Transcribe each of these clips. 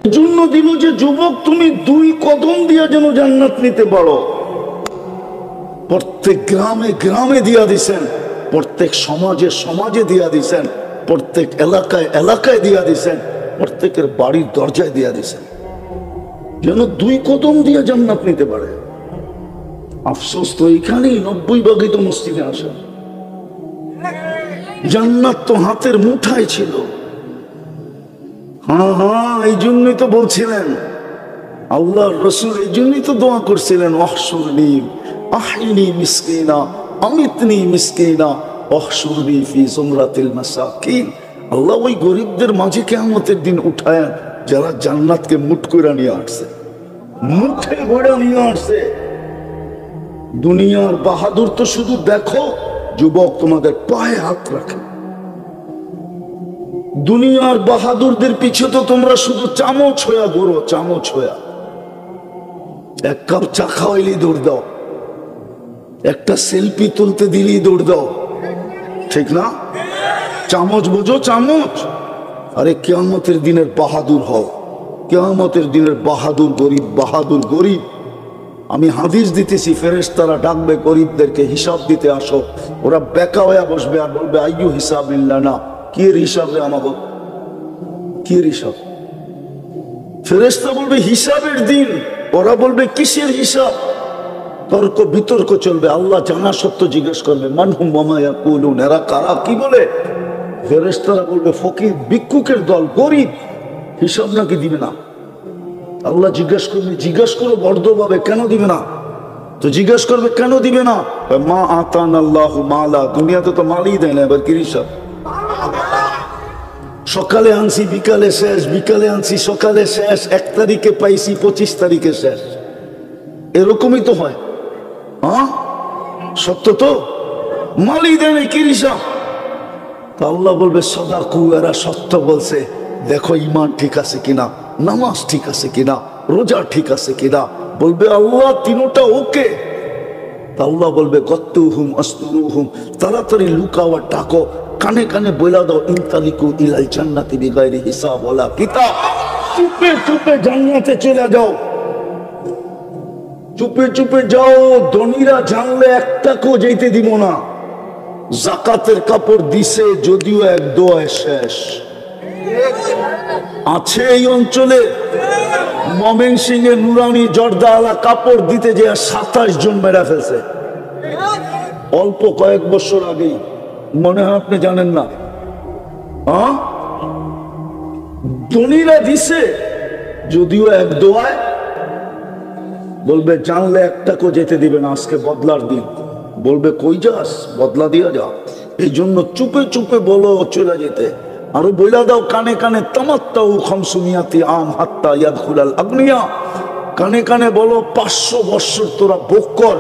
জন্য দিল যে যুবক তুমি 2 কদম দিয়া যেন জান্নাত নিতে পারো। প্রত্যেক গ্রামে গ্রামে দিয়া দিছেন, প্রত্যেক সমাজে সমাজে দিয়া দিছেন, প্রত্যেক এলাকায় এলাকায় দিয়া দিছেন, প্রত্যেকের বাড়ির দরজায় দিয়া দিছেন যেন 2 কদম দিয়া জান্নাত নিতে পারে। আফসোস তো এখানেই 90% তো মসজিদে আসে। জান্নাত তো হাতের মুঠায় ছিল। হ্যাঁ, এই জন্যই তো বলছিলেন আল্লাহর রাসূল, এই জন্যই তো দোয়া করছিলেন ওয়াহশুরনি আহিনি মিসকিনা আমিতনি মিসকিনা ওয়াহশুরনি ফি যুমরাতিল মাসাকিন। আল্লাহ ওই গরিবদের মাঝে কিয়ামতের দিন উঠায় যারা জান্নাতকে মুঠ করে নিয়ে আসছে, মুঠে ভরে নিয়ে আসছে। দুনিয়ার বাহাদুর তো শুধু দেখো, যুবক তোমাদের পায়ে হাত রাখে। দুনিয়ার বাহাদুরদের পিছে তো তোমরা শুধু চামচ হইয়া ঘোরো, চামচ হইয়া। এক কাপ চা খাওয়াইলি দৌড় দাও, একটা সেলফি তুলতে দিলি দৌড় দাও, ঠিক না? চামচ বুঝো, চামচ। আরে কিয়ামতের দিনের বাহাদুর হও, কিয়ামতের দিনের বাহাদুর গরিব, বাহাদুর গরিব। আমি হাদিস দিতেছি, ফেরেশতারা ডাকবে গরিবদেরকে হিসাব দিতে আসো। ওরা বেকা হইয়া বসবে আর বলবে আইয়ু হিসাবিল্লাহ, না কি হিসাব রে আমাকে, কি হিসাব? ফেরেশতা বলবে হিসাবের দিন, ওরা বলবে কিসের হিসাব? তর্ক বিতর্ক চলবে। আল্লাহ জানা সত্য জিজ্ঞেস করবে মানহুম ওয়া ইয়াকুলুন, এরা কারা, কি বলে? ফেরেশতারা বলবে ফকির ভিক্ষুকের দল, গরিব, হিসাব নাকি দিবে না? আল্লাহ জিজ্ঞেস করবে, জিজ্ঞেস করো বর্ধভাবে, কেন দিবে না? তো জিজ্ঞেস করবে কেন দিবে না? মা আতান আল্লাহ মালা, দুনিয়াতে তো মালই দেয় না, এবার কি হিসাব? সকালে আনছি বিকালে শেষ, বিকালে আনছি সকালে শেষ, 1 তারিখে পাইছি 25 তারিখে শেষ। এরকমই তো হয়। হ্যাঁ, সত্য তো, মালই দেয় না, কি হিসাব? তা আল্লাহ বলবে সাদাকু, এরা সত্য বলছে, দেখো ইমান ঠিক আছে কিনা, নামাজ ঠিক আছে কিনা, রোজা ঠিক আছে কিনা। বলবে আল্লাহ তিনটা ওকে। তা আল্লাহ বলবে গত্তুহুম আস্তুরুহুম, তাড়াতাড়ি লুকাও আর ডাকো, কানে কানে বইলা দাও ইনতালিকু ইলাল জান্নাতি বিগাইরি হিসাব ওয়ালা কিতাব। চুপে চুপে জান্নাতে চলে যাও, চুপে চুপে যাও। ধনীরা জানলে একটাকেও যেতে দিব না। জাকাতের কাপড় দিছে যদিও 1 দোয়ায় শেষ আছে। এই অঞ্চলে ময়মনসিংহে নুরানি জর্দাওয়ালা কাপড় দিতে যে 27 জন মেরা ফেলছে অল্প কয়েক বছর আগেই, মনে হয় আপনি জানেন না? হ্যাঁ, ধনীরা দিছে যদিও 1 দোয়ায়। বলবে জানলে একটাকেও যেতে দিবে না, আজকে বদলার দিন। বলবে কই যাস, বদলা দিয়া যা। এই জন্য চুপে চুপে বলো চলে যেতে। আরো বইলা দাও কানে কানে তামাত্তাউ খামসুমিয়াতি আম হাত্তা ইয়াদখুলাল আগনিয়া, কানে কানে বলো 500 বছর তোরা ভোগ কর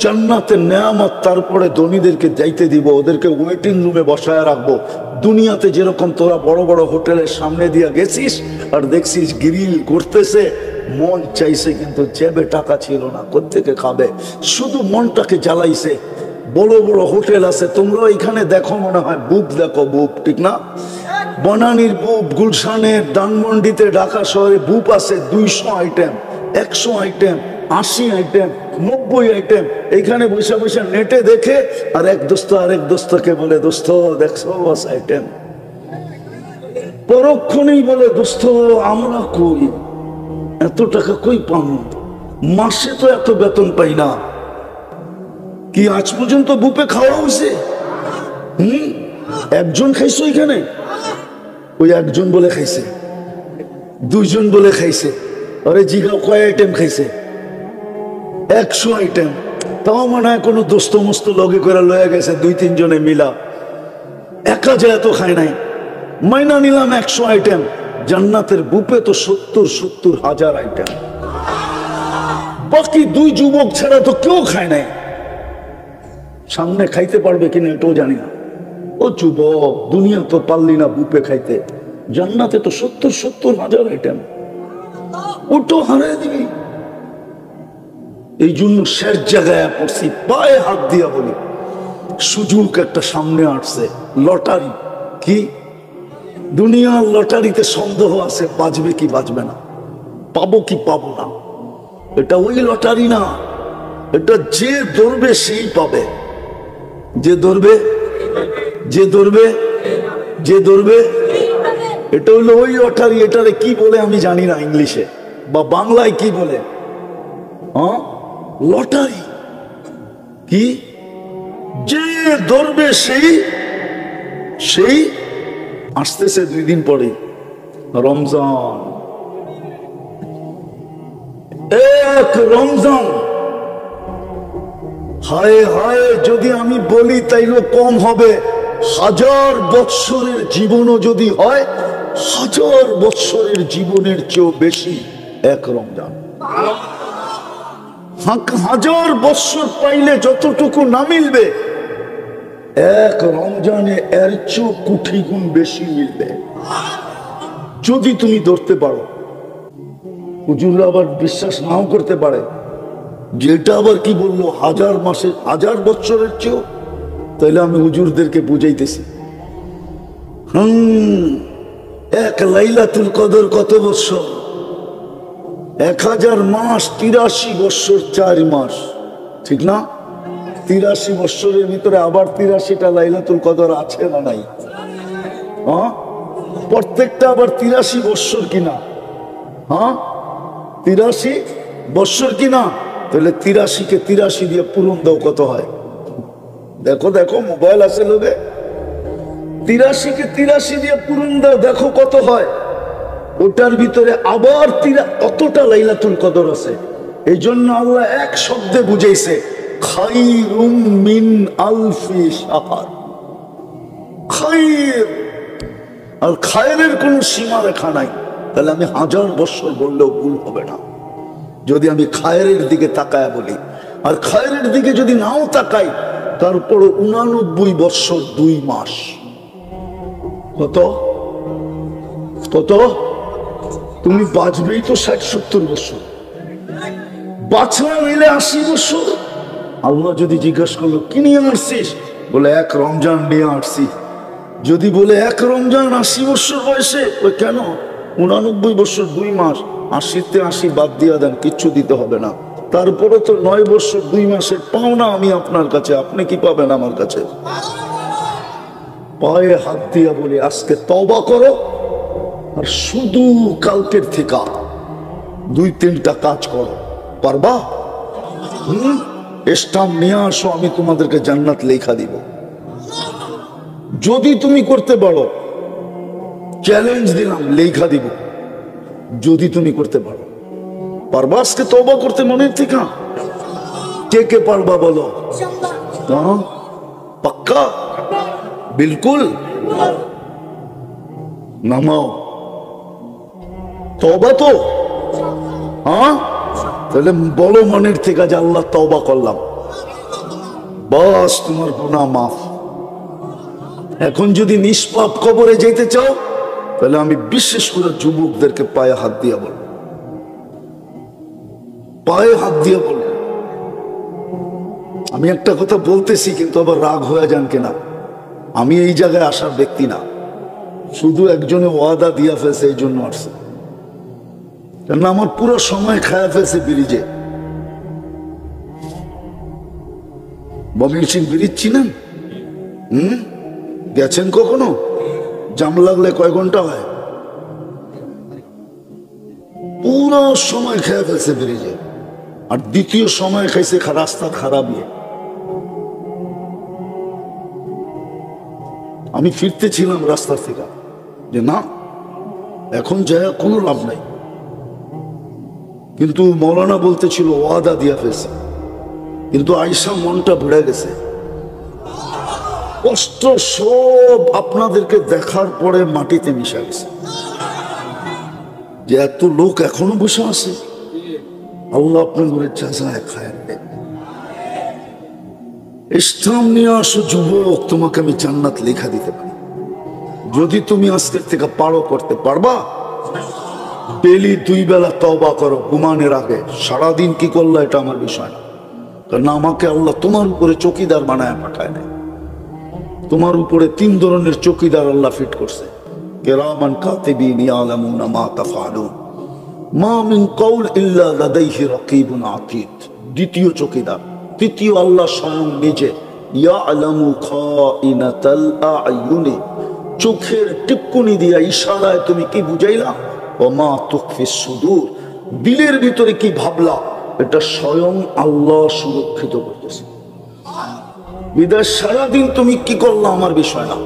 জান্নাতের নেয়ামত, তারপরে ধনীদেরকে যাইতে দিব, ওদেরকে ওয়েটিং রুমে বসায় রাখবো। দুনিয়াতে যেরকম তোরা বড় বড় হোটেলের সামনে দিয়া গেছিস আর দেখছিস গ্রিল করতেছে, মন চাইছে কিন্তু জেবে টাকা ছিল না, কোত্থেকে খাবে, শুধু মনটাকে জ্বালাইছে। বড় বড় হোটেল আছে, তোমরা এখানে দেখো, মনে হয় বুক দেখো, বুক, ঠিক না? বনানীর বুপ, গুলশানের, ধানমন্ডিতে, ঢাকা শহরে বুপ আছে 200 আইটেম, 100 আইটেম, 80 আইটেম, 90 আইটেম। এইখানে বসে বসে নেটে দেখে আর এক দোস্ত আরেক দোস্তকে বলে দোস্ত দেখছো বাস আইটেম। পরক্ষণেই বলে দোস্ত আমরা কই, এত টাকা কই পাম, মাসে তো এত বেতন পাই না। কি আজ পর্যন্ত বুপে খাওয়া হয়েছে? একজন খাইছো এখানে? ওই একজন বলে খাইছে, 2 জন বলে খাইছে। আরে জিগাও কয় আইটেম খাইছে? 100 আইটেম। তাও মনে হয় কোনো দোস্ত মস্ত লগে করে লয়ে গেছে 2-3 জনে মিলা, একা যে এত খায় নাই। মাইনা নিলাম 100 আইটেম, জান্নাতের বুপে তো 70 হাজার আইটেম। বাকি 2 যুবক ছাড়া তো কেউ খায় নাই। সামনে খাইতে পারবে কিনা এটাও জানি না। ও যুবক, দুনিয়া তো পারলি না বুপে খাইতে, জান্নাতে তো 70 হাজার আইটেম, ওটাও হারাই দিবি। এই জন্য শেষ জায়গায় পড়ছি, পায়ে হাত দিয়া বলি সুযোগ একটা সামনে আসছে, লটারি। কি দুনিয়ার লটারিতে সন্দেহ আছে, বাজবে কি বাজবে না, পাবো কি পাবো না। এটা ওই লটারি না, এটা যে ধরবে সেই পাবে। যে ধরবে, যে ধরবে, যে ধরবে, এটা হলো ওই লটারি। এটারে কি বলে আমি জানি না, ইংলিশে বা বাংলায় কি বলে। হ্যাঁ, লটারি কি, যে ধরবে সেই সেই। আসতেছে 2 দিন পরে রমজান, এক রমজান। হায় হায়, যদি আমি বলি তাইলে কম হবে। 1000 বৎসরের জীবনও যদি হয়, 1000 বৎসরের জীবনের চেয়েও বেশি এক রমজান। 1000 বৎসর পাইলে যতটুকু না মিলবে, এক রমজানে এর চেয়েও কোটি গুণ বেশি মিলবে, যদি তুমি ধরতে পারো। হুজুররা আবার বিশ্বাস নাও করতে পারে, যেটা আবার কি বললো 1000 মাসের 1000 বৎসরের চেয়েও। তাইলে আমি হুজুরদেরকে বুঝাইতেছি, এক লাইলাতুল কদর কত বৎসর? 1000 মাস, 83 বৎসর 4 মাস, ঠিক না? 83 বৎসরের ভিতরে আবার 83টা লাইলাতুল কদর আছে না নাই? হ্যাঁ, প্রত্যেকটা আবার 83 বৎসর কিনা? হ্যাঁ, 83 বৎসর কিনা? তাহলে 83 কে 83 দিয়ে পূরণ দাও, কত হয়? দেখো দেখো, মোবাইল আছে লোকে, 83 কে 83 দিয়ে পূরণ দাও, দেখো কত হয়। ওটার ভিতরে আবার অতটা লাইলাতুল কদর আছে। এই জন্য আল্লাহ এক শব্দে বুঝাইছে, খায়রুম মিন আলফি শাহর। খায়র, আর খায়রের কোন সীমা রেখা নাই। তাহলে আমি 1000 বৎসর বললেও ভুল হবে না, যদি আমি খায়রের দিকে তাকায় বলি। আর খায়রের দিকে যদি নাও তাকাই, তারপর 89 বৎসর 2 মাস। কত কত? তুমি বাঁচবেই তো 60-70 বৎসর, বাঁচলা মিলে 80 বৎসর। আল্লাহ যদি জিজ্ঞাসা করলো কি নিয়ে আসছিস, বলে এক রমজান নিয়ে আসছি। যদি বলে এক রমজান 80 বৎসর বয়সে, ওই কেন 89 বৎসর 2 মাস, 80-তে 80 বাদ দিয়া দেন, কিচ্ছু দিতে হবে না। তারপরে তো 9 বৎসর 2 মাসের পাওনা আমি আপনার কাছে, আপনি কি পাবেন আমার কাছে? পায়ে হাত দিয়া বলি, আজকে তওবা করো, আর শুধু কালকের থেকে 2-3টা কাজ করো। পারবা? স্টাম্প নিয়ে আসো, আমি তোমাদেরকে জান্নাত লেখা দিব। যদি তুমি করতে পারো, চ্যালেঞ্জ দিলাম, লেখা দিব। যদি তুমি করতে পারো, পারবা আজকে তওবা করতে মনের থেকে? কে কে পারবা বলো? পাক্কা? বিলকুল? নামাও তওবা তো। হ্যাঁ, তাহলে বলো মনের থেকে যে আল্লাহ তওবা করলাম, বাস তোমার গুনাহ মাফ। এখন যদি নিষ্পাপ কবরে যেতে চাও, তাহলে আমি বিশেষ করে যুবকদেরকে পায়ে হাত দিয়া বলব, পায়ে হাত দিয়া বলব। আমি একটা কথা বলতেছি, কিন্তু আবার রাগ হয়ে যান কিনা, আমি এই জায়গায় আসার ব্যক্তি না, শুধু একজনে ওয়াদা দিয়া ফেলছে, এই জন্য আসছে। কেননা আমার পুরো সময় খায়া ফেলছে ব্রিজে। মমিন সিং ব্রিজ চিনেন? গেছেন কখনো? জাম লাগলে কয় ঘন্টা হয়? পুরো সময় খেয়ে ফেলছে ব্রিজে। আর দ্বিতীয় সময় খাইছে রাস্তা খারাপ ইয়ে। আমি ফিরতে ছিলাম রাস্তা থেকে, যে না এখন যায় কোনো লাভ নাই, কিন্তু মৌলানা বলতেছিল ওয়াদা দিয়া ফেলছে। কিন্তু আয়সা মনটা ভরে গেছে, কষ্ট সব আপনাদেরকে দেখার পরে মাটিতে মিশে গেছে। যে এত লোক এখনো বসে আছে, আল্লাহ আপনার ঘরে জাযায়ে খায়ের দেন। ইসলাম নিয়ে আসো যুবক, তোমাকে আমি জান্নাত লেখা দিতে পারি, যদি তুমি আজকের থেকে পারো। করতে পারবা? ডেলি 2 বেলা তওবা করো ঘুমানোর আগে। সারাদিন কি করলো এটা আমার বিষয় না, কারণ আমাকে আল্লাহ তোমার উপরে চৌকিদার বানায় পাঠায় নাই। তোমার উপরে 3 ধরনের চৌকিদার আল্লাহ ফিট করছে। কিরামান কাতিবিন ইয়ালামুনা মা তাফআলুন মা মিন কওল ইল্লা লাদাইহি রাকিবুন আতীদ। দ্বিতীয় চৌকিদার, তৃতীয় আল্লাহ স্বয়ং নিজে। ইয়ালামু খাইনাতাল আ'য়ুনি, চোখের টিপকুনি দিয়া ইশারায় তুমি কি বুঝাইলা? ওয়া মা তুখফিস সুদূর, দিলের ভিতরে কি ভাবলা এটা স্বয়ং আল্লাহ সুরক্ষিত করতেছে। বিদায় সারাদিন তুমি কি করলা আমার বিষয় না,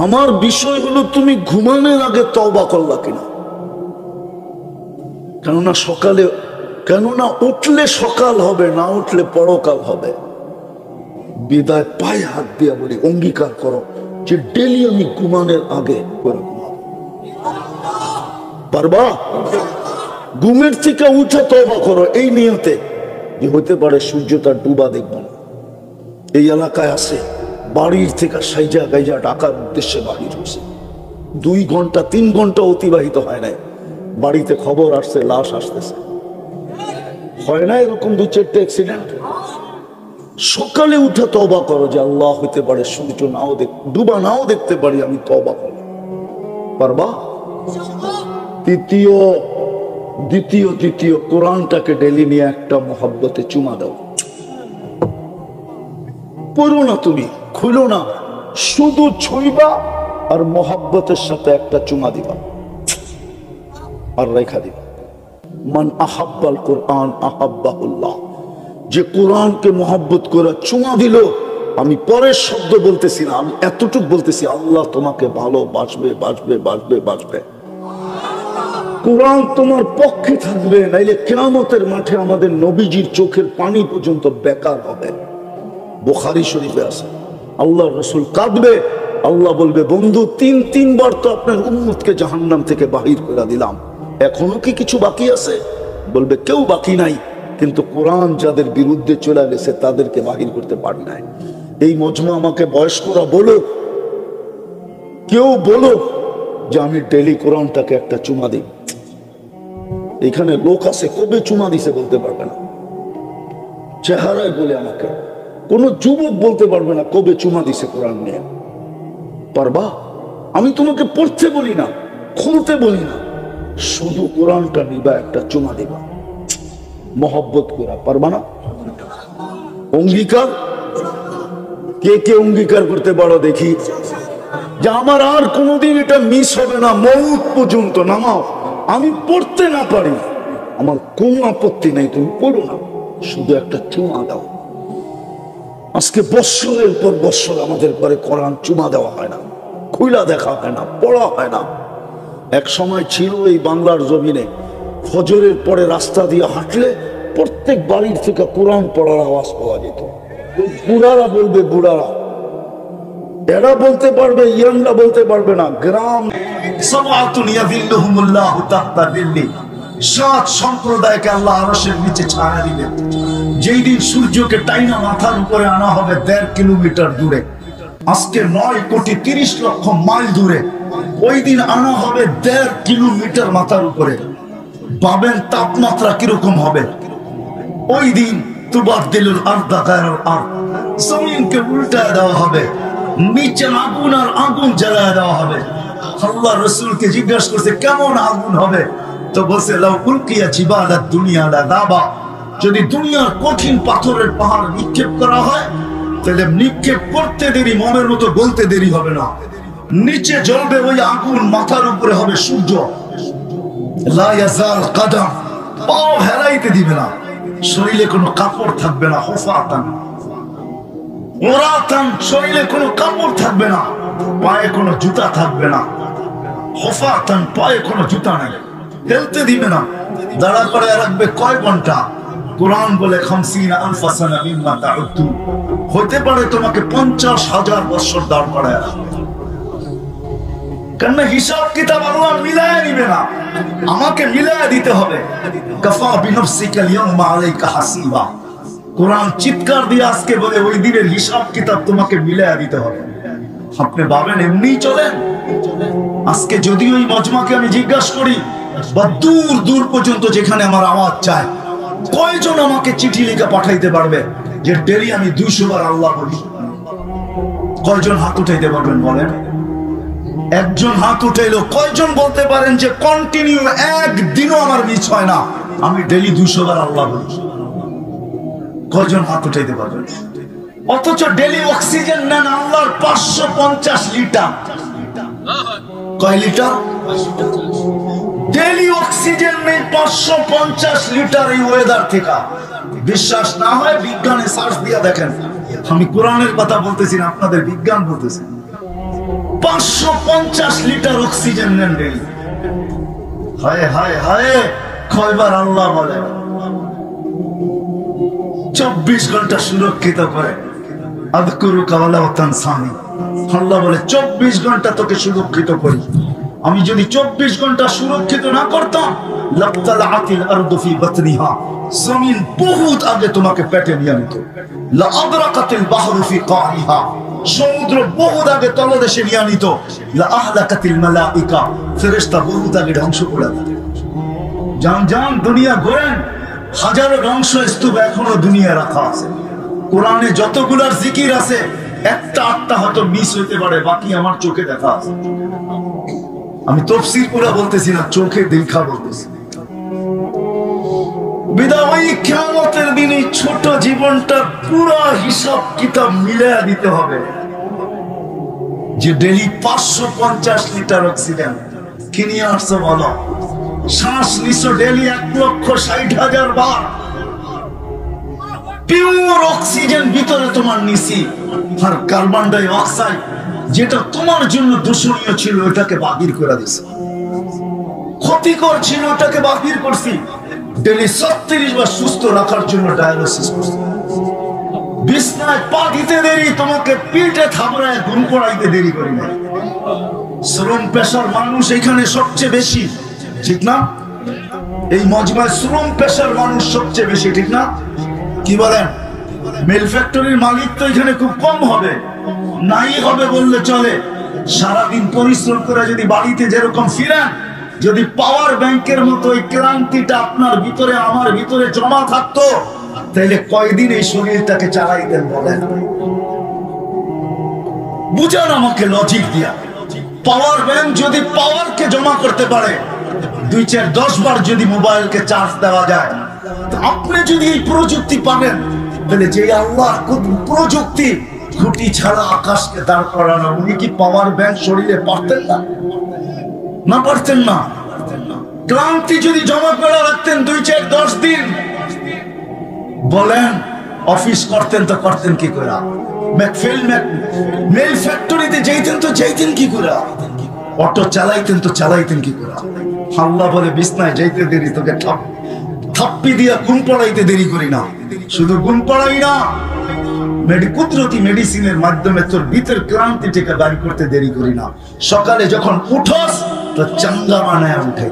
আমার বিষয় হলো তুমি ঘুমানোর আগে তওবা করলা কিনা। কেননা উঠলে সকাল হবে, না উঠলে পরকাল হবে। বিদায় পায়ে হাত দিয়া বলি, অঙ্গীকার করো যে ডেলি আমি ঘুমানোর আগে করে ঘুমাবো। পারবা? ঘুমের থেকে উঠে তওবা করো এই নিয়তে যে হতে পারে সূর্যটা ডুবা দেখব না। এই এলাকায় আছে বাড়ির থেকে সাইজা গাইজা ঢাকার উদ্দেশ্যে বাহির হয়েছে, 2 ঘন্টা 3 ঘন্টা অতিবাহিত হয় নাই, বাড়িতে খবর আসছে লাশ আসতেছে। হয় না এরকম 2-4টা অ্যাক্সিডেন্ট? সকালে উঠে তওবা করো যে আল্লাহ হতে পারে সূর্য ডুবা নাও দেখতে পারি, আমি তওবা করব। পারবা? দ্বিতীয় কোরআনটাকে ডেলি নিয়ে একটা মহব্বতে চুমা দাও। পড়ো না, তুমি খুলো না, শুধু ছুঁইবা আর মহব্বতের সাথে একটা চুমা দিবা আর রেখা দিবা। মান আহাব্বাল কোরআন আহাব্বাহুল্লাহ, যে কোরআনকে মহব্বত করে চুমা দিল, আমি পরের শব্দ বলতেছি না, আমি এতটুকু বলতেছি, আল্লাহ তোমাকে ভালোবাসবে, বাসবে বাসবে বাসবে। কোরআন তোমার পক্ষে থাকবে, নাইলে কিয়ামতের মাঠে আমাদের নবীজির চোখের পানি পর্যন্ত বেকার হবে। বুখারী শরীফে আছে, আল্লাহ রাসূল কাঁদবে, আল্লাহ বলবে বন্ধু 3 বার তো আপনার উম্মতকে জাহান্নাম থেকে বাহির করে দিলাম, এখনো কি কিছু বাকি আছে? বলবে কেউ বাকি নাই, কিন্তু কোরআন যাদের বিরুদ্ধে চলে গেছে তাদেরকে বাহির করতে পারি নাই। এই মজমা আমাকে বয়স্করা বলো, কেউ বলো যে আমি ডেলি কোরআনটাকে একটা চুমা দিই। এখানে লোক আছে কবে চুমা দিছে বলতে পারবে না, চেহারায় বলে আমাকে। কোন যুবক বলতে পারবে না কবে চুমা দিছে কোরআন নিয়ে। পারবা? আমি তোমাকে পড়তে বলি না, খুলতে বলি না, শুধু কোরআনটা নিবা, একটা চুমা দিবা মহব্বত করা। পারবা না? অঙ্গীকার কে কে অঙ্গীকার করতে পারো দেখি যে আমার আর কোনোদিন এটা মিস হবে না, মউত পর্যন্ত নামাও, আমি পড়তে না পারি আমার কোনো আপত্তি নেই, তুমি পড়ো না, শুধু একটা চুমা দাও। আজকে বৎসরের পর বৎসর আমাদের ঘরে কোরআন চুমা দেওয়া হয় না, খুইলা দেখা হয় না, পড়া হয় না। এক সময় ছিল এই বাংলার জমিনে ফজরের পরে রাস্তা দিয়ে হাঁটলে প্রত্যেক বাড়ির থেকে কোরআন পড়ার আওয়াজ পাওয়া যেত। বুড়ারা বলবে, বুড়ারা, এরা বলতে পারবে, ইয়াংরা বলতে পারবে না। গ্রাম 7 সম্প্রদায়কে আল্লাহ আরশের নিচে ছায়া দিবেন। যেই দিন সূর্যকে টাইনা মাথার উপরে আনা হবে 1.5 কিলোমিটার দূরে, আজকে 9,30,00,000 মাইল দূরে, ওই দিন আনা হবে 1.5 কিলোমিটার মাথার উপরে। ভাবেন তাপমাত্রা কিরকম হবে ওই দিন। তুবাদদিলুল আরদা গায়রুল আরদ, জমিনকে উল্টায় দেওয়া হবে, নিচে আগুন আর আগুন জ্বালায় দেওয়া হবে। আল্লাহ রাসূলকে জিজ্ঞাসা করছে কেমন আগুন হবে, তো বলছে লাউ উলকিয়া জিবালাদ দুনিয়া লাযাবা, যদি দুনিয়ার কঠিন পাথরের পাহাড় নিক্ষেপ করা হয় তাহলে নিক্ষেপ করতে দেরি, মনের মতো বলতে দেরি হবে না। নিচে জ্বলবে ওই আগুন, মাথার উপরে হবে সূর্য, লা ইয়াজাল কাদাম, পাও হেলাইতে দিবে না, শরীরে কোনো কাপড় থাকবে না, হুফাতান ওরাতান, শরীরে কোনো কাপড় থাকবে না, পায়ে কোনো জুতা থাকবে না, হুফাতান, পায়ে কোনো জুতা নাই, হেলতে দিবে না। দাঁড়া করে রাখবে কয় ঘন্টা? কোরআন বলে 50,000 সানা মিম্মা তাউদ্দু, হতে পারে তোমাকে 50,000 বছর দাঁড় করায় রাখবে। কেন? হিসাব কিতাব আল্লাহ মিলায় নিবে না, আমাকে মিলায় দিতে হবে। কাফা বিনফসিকা আল-ইয়াওমা আলাইকা হাসিবা, কোরআন চিৎকার দিয়ে আজকে বলে ওই দিনের হিসাব কিতাব তোমাকে মিলায় দিতে হবে। আপনি ভাবেন এমনি চলেন? আজকে যদি ওই মজমাকে আমি জিজ্ঞাসা করি বা দূর দূর পর্যন্ত যেখানে আমার আওয়াজ চায়, কয়জন আমাকে চিঠি লিখে পাঠাইতে পারবে যে ডেলি আমি 200 বার আল্লাহ বলি? কয়জন হাত উঠাইতে পারবেন বলেন? একজন হাত উঠাইলো। কয়জন বলতে পারেন যে কন্টিনিউ একদিনও আমার মিস হয় না, আমি ডেইলি 200 বার আল্লাহ বলি? কয়জন হাত উঠাইতে পারবেন? অথচ ডেইলি অক্সিজেন নেন আল্লাহর 550 লিটার। কয় লিটার? ডেইলি অক্সিজেন নেই 550 লিটার এই ওয়েদার থেকে। বিশ্বাস না হয় বিজ্ঞানে সার্চ দিয়ে দেখেন। আমি কোরআনের কথা বলতেছি না, আপনাদের বিজ্ঞান বলতেছি। 550 লিটার অক্সিজেন নেন ডেইলি। হায় হায় হায়, কয়বার আল্লাহ বলে 24 ঘন্টা সুরক্ষিত করে। আযকুরুকা ওয়ালা তানসানি। আল্লাহ বলে 24 ঘন্টা তোকে সুরক্ষিত করি। আমি যদি 24 ঘন্টা সুরক্ষিত না করতাম, লাতালাআতিল আরদু ফি বাতনিহা, জমিন বহুত আগে তোমাকে পেটে নিয়ে নিত। লা আদরাকাতিল বাহরু ফি কাইহা, সমুদ্র বহুত আগে তলদেশে নিয়ে নিত। লা আহলাকাতিল মালাইকা, ফেরেশতা বহুত আগে ধ্বংস করে দিত। জান জান দুনিয়া ঘোরেন, হাজারো ধ্বংসস্তূপ এখনো দুনিয়া রাখা আছে। কোরআনে যতগুলার জিকির আছে, একটা আটটা হয়তো মিস হইতে পারে, বাকি আমার চোখে দেখা আছে। আমি তাফসীর পুরা বলতেছি না, চোখে দেখা বলতেছি। বিদায় কিয়ামতের দিনে ছোট জীবনটা পুরো হিসাব কিতাব মিলায়া দিতে হবে। যে ডেইলি 550 লিটার অক্সিজেন কিনে আসছো বলো, শ্বাস নিছো ডেইলি 1,60,000 বার, পিওর অক্সিজেন ভিতরে তোমার নিছি। আর কার্বন ডাই অক্সাইড যেটা তোমার জন্য দূষণীয় ছিল, ওটাকে বাহির করে দিছি। ক্ষতিকর ছিল, ওটাকে বাহির করছি। ডেইলি 36 বার সুস্থ রাখার জন্য ডায়ালিসিস করছি। বিছনায় পা দিতে দেরি, তোমাকে পিঠে থাবড়ায় ঘুম পড়াইতে দেরি করি না। শ্রম পেশার মানুষ এখানে সবচেয়ে বেশি, ঠিক না? এই মজমায় শ্রম পেশার মানুষ সবচেয়ে বেশি, ঠিক না? কি বলেন? মিল ফ্যাক্টরির মালিক তো এখানে খুব কম হবে, নাই হবে বললে চলে। সারাদিন পরিশ্রম করে যদি বাড়িতে যেরকম ফিরেন, যদি পাওয়ার ব্যাংকের মতো ওই ক্লান্তিটা আপনার ভিতরে আমার ভিতরে জমা থাকতো, তাইলে কয়দিন এই শরীরটাকে চালাইতেন বলেন? বুঝান আমাকে লজিক দিয়া। পাওয়ার ব্যাংক যদি পাওয়ারকে জমা করতে পারে, 2-4-10 বার যদি মোবাইলকে চার্জ দেওয়া যায়, আপনি যদি এই প্রযুক্তি পাবেন, তাহলে যে আল্লাহ প্রযুক্তি খুঁটি ছাড়া আকাশকে দাঁড় করানো, উনি কি পাওয়ার ব্যাংক শরীরে পারতেন না? না পারতেন না? ক্লান্তি যদি জমা করে রাখতেন 2-4-10 দিন, বলেন অফিস করতেন তো করতেন কি করে? মেল ফ্যাক্টরিতে যাইতেন তো যাইতেন কি করে? অটো চালাইতেন তো চালাইতেন কি করে? আল্লাহ বলে বিছনায় যাইতে দেরি, তোকে থাপ্পি দিয়া ঘুম পড়াইতে দেরি করি না। শুধু ঘুম পড়াই না, কুদরতি মেডিসিনের মাধ্যমে তোর ভিতর ক্লান্তি থেকে বাড়ি করতে দেরি করি না। সকালে যখন উঠোস তো চাঙ্গা বানায় উঠাই।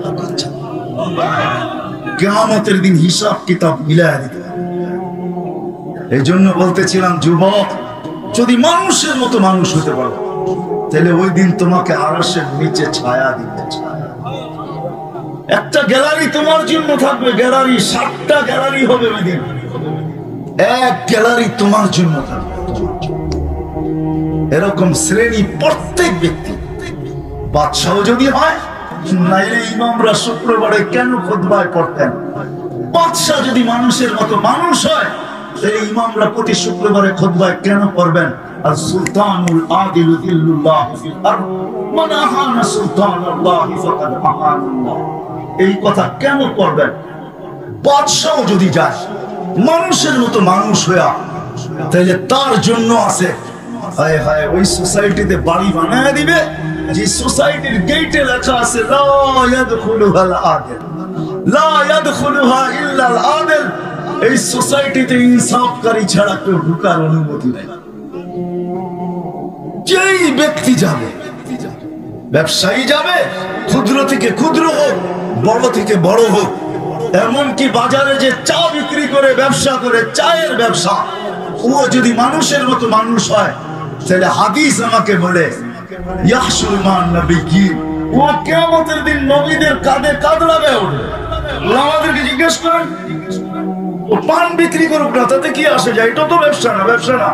কিয়ামতের দিন হিসাব কিতাব মিলায়া দিতে। এই জন্য বলতেছিলাম, যুবক, যদি মানুষের মতো মানুষ হতে পারো, তাহলে ওই দিন তোমাকে আরশের নিচে ছায়া দিতে। একটা গ্যালারি তোমার জন্য থাকবে, গ্যালারি 7টা গ্যালারি হবে ওই দিন। এক গ্যালারি তোমার জন্য থাকবে। এরকম শ্রেণী প্রত্যেক ব্যক্তি। বাদশাহ যদি হয়, নাইলে ইমামরা শুক্রবারে কেন খুতবায় পড়তেন? বাদশাহ যদি মানুষের মতো মানুষ হয়, তাহলে ইমামরা প্রতি শুক্রবারে খুতবায় কেন পড়বেন? আর সুলতানুল আদিলু দিল্লুল্লাহ ফিল আরদ, মান আহানা সুলতানাল্লাহি ফাকাদ আহানাল্লাহ। এই কথা কেন পড়বেন? বাদশাহ যদি যায় মানুষের মতো মানুষ হইয়া, তাহলে তার জন্য আছে, হায় হায়, ওই সোসাইটিতে বাড়ি বানায় দিবে যে সোসাইটির গেটে লেখা আছে লা ইয়াদখুলুহাল আদিল, লা ইয়াদখুলুহা ইল্লাল আদিল। এই সোসাইটিতে ইনসাফকারী ছাড়া কেউ ঢোকার অনুমতি নেই। যেই ব্যক্তি যাবে, ব্যবসায়ী যাবে, ক্ষুদ্র থেকে ক্ষুদ্র হোক, বড় থেকে বড় হোক, এমনকি বাজারে যে চা বিক্রি করে ব্যবসা করে, চায়ের ব্যবসা, ও যদি মানুষের মতো মানুষ হয়, তাহলে হাদিস আমাকে বলে ইয়াহশুরু মান নবিয়্যিন, ও কিয়ামতের দিন নবীদের কাঁধে কাঁধ লাগায় উঠবে। আমাদেরকে জিজ্ঞেস করেন, ও পান বিক্রি করুক না, তাতে কি আসে যায়? এটা তো ব্যবসা না, ব্যবসা না।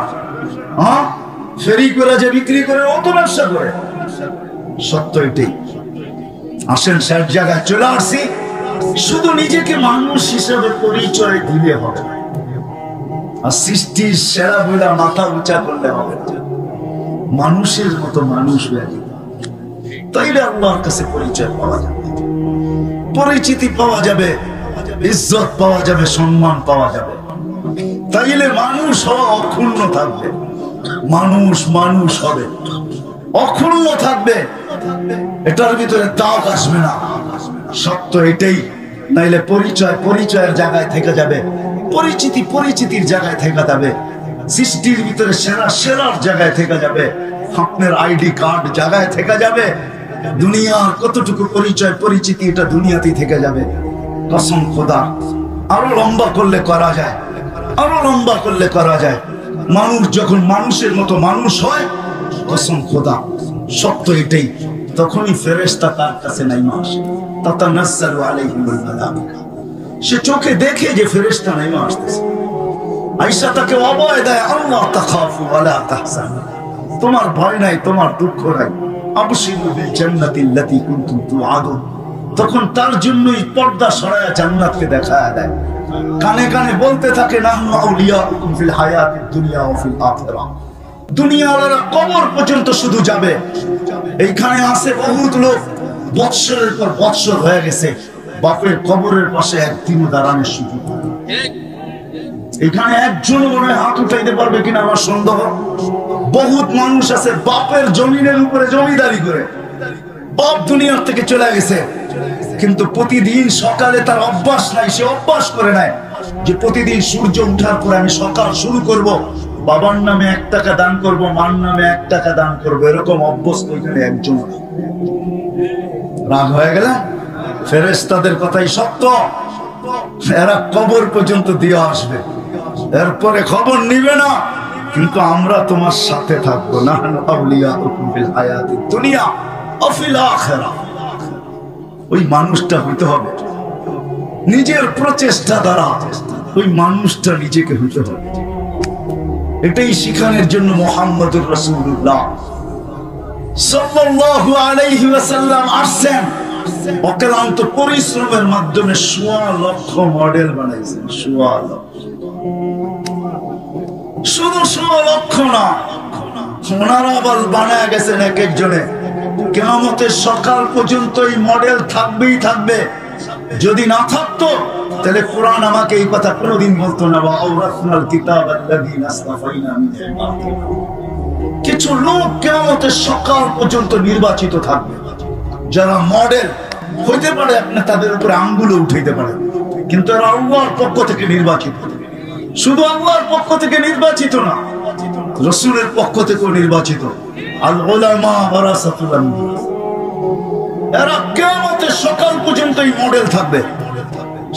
হ্যাঁ, ফেরি করে যে বিক্রি করে, ও তো ব্যবসা করে। সত্য এটাই। আসেন শেষ জায়গায় চলে আসছি, শুধু নিজেকে মানুষ হিসেবে পরিচয় দিলে হবে আর সৃষ্টির সেরা বইলা মাথা উঁচা করলে হবে, মানুষের মতো মানুষ হয়ে যেতে, তাইলে আল্লাহর কাছে পরিচয় পাওয়া যাবে, পরিচিতি পাওয়া যাবে, ইজ্জত পাওয়া যাবে, সম্মান পাওয়া যাবে। তাইলে মানুষ হওয়া অক্ষুণ্ণ থাকবে, মানুষ মানুষ হবে, অক্ষুণ্ণ থাকবে, এটার ভিতরে দাগ আসবে না। সত্য এটাই। নাইলে পরিচয় পরিচয়ের জায়গায় থেকে যাবে, পরিচিতি পরিচিতির জায়গায় থেকে যাবে, সৃষ্টির ভিতরে সেরা সেরার জায়গায় থেকে যাবে, আপনার আইডি কার্ড জায়গায় থেকে যাবে, দুনিয়ার কতটুকু পরিচয় পরিচিতি এটা দুনিয়াতেই থেকে যাবে। কসম খোদা, আরো লম্বা করলে করা যায়, আরো লম্বা করলে করা যায়। মানুষ যখন মানুষের মতো মানুষ হয়, কসম খোদা সত্য এটাই, তখনই ফেরেশতা তার কাছে নাইমা আসে। তাতানাজ্জালু আলাইহিমুল মালাইকা, সে চোখে দেখে যে ফেরেশতা নাইমা আসতেছে। আয়েশা তাকে অভয় দেয়, আল্লাহ তাখাফু ওয়ালা তাহজানু, তোমার ভয় নাই, তোমার দুঃখ নাই, আবশিরু বিল জান্নাতিল্লাতী কুনতুম তুআদুন। তখন তার জন্যই পর্দা সরায়া জান্নাতকে দেখায়া দেয়, কানে কানে বলতে থাকে, নাহনু আউলিয়াউকুম ফিল হায়াতিদ দুনিয়া ওয়া ফিল আখিরাহ। দুনিয়াওয়ালারা কবর পর্যন্ত শুধু যাবে। এইখানে আছে বহুত লোক বৎসরের পর বৎসর হয়ে গেছে, বাপের কবরের পাশে একদিনও দাঁড়ানোর সুযোগ নেই। এখানে একজনও মনে হয় হাত উঠাইতে পারবে কিনা আমার সন্দেহ। বহুত মানুষ আছে বাপের জমিনের উপরে জমিদারি করে, বাপ দুনিয়ার থেকে চলে গেছে, কিন্তু প্রতিদিন সকালে তার অভ্যাস নাই, সে অভ্যাস করে নাই যে প্রতিদিন সূর্য উঠার পরে আমি সকাল শুরু করব, বাবার নামে 1 টাকা দান করব, মার নামে 1 টাকা দান করব, এরকম অভ্যস্ত এখানে একজন। রাগ হয়ে গেল? ফেরেশতাদের কথাই সত্য, এরা কবর পর্যন্ত দিয়ে আসবে, এরপরে খবর নিবে না, কিন্তু আমরা তোমার সাথে থাকবো না। আউলিয়াউকুম ফিল হায়াতিদ দুনিয়া ওয়া ফিল আখিরাহ। ওই মানুষটা হইতে হবে, নিজের প্রচেষ্টা দ্বারা ওই মানুষটা নিজেকে হইতে হবে। এটাই শিখানোর জন্য মুহাম্মদুর রাসূলুল্লাহ সাল্লাল্লাহু আলাইহি ওয়াসাল্লাম আসছেন। অক্লান্ত পরিশ্রমের মাধ্যমে 1.25 লক্ষ মডেল বানাইছেন। 1.25 লক্ষ, শুধু 1.25 লক্ষ না, ওনারা আবার বানায় গেছেন এক একজনে। কিয়ামতের সকাল পর্যন্ত এই মডেল থাকবেই থাকবে। যদি না থাকতো তাহলে কোরআন আমাকে এই কথা কোনোদিন বলতো না, ওয়া আওরাসনাল কিতাবাল্লাযীনা আসতাফাইনা মিন ইবাদিনা। কিছু লোক কিয়ামতের সকাল পর্যন্ত নির্বাচিত থাকবে, যারা মডেল হইতে পারে, আপনি তাদের উপরে আঙ্গুলে উঠাইতে পারেন, কিন্তু এরা আল্লাহর পক্ষ থেকে নির্বাচিত। শুধু আল্লাহর পক্ষ থেকে নির্বাচিত না, রাসূলের পক্ষ থেকেও নির্বাচিত। আল উলামা ওয়ারাসাতুল আমবিয়া, এরা কিয়ামতের সকাল পর্যন্ত এই মডেল থাকবে।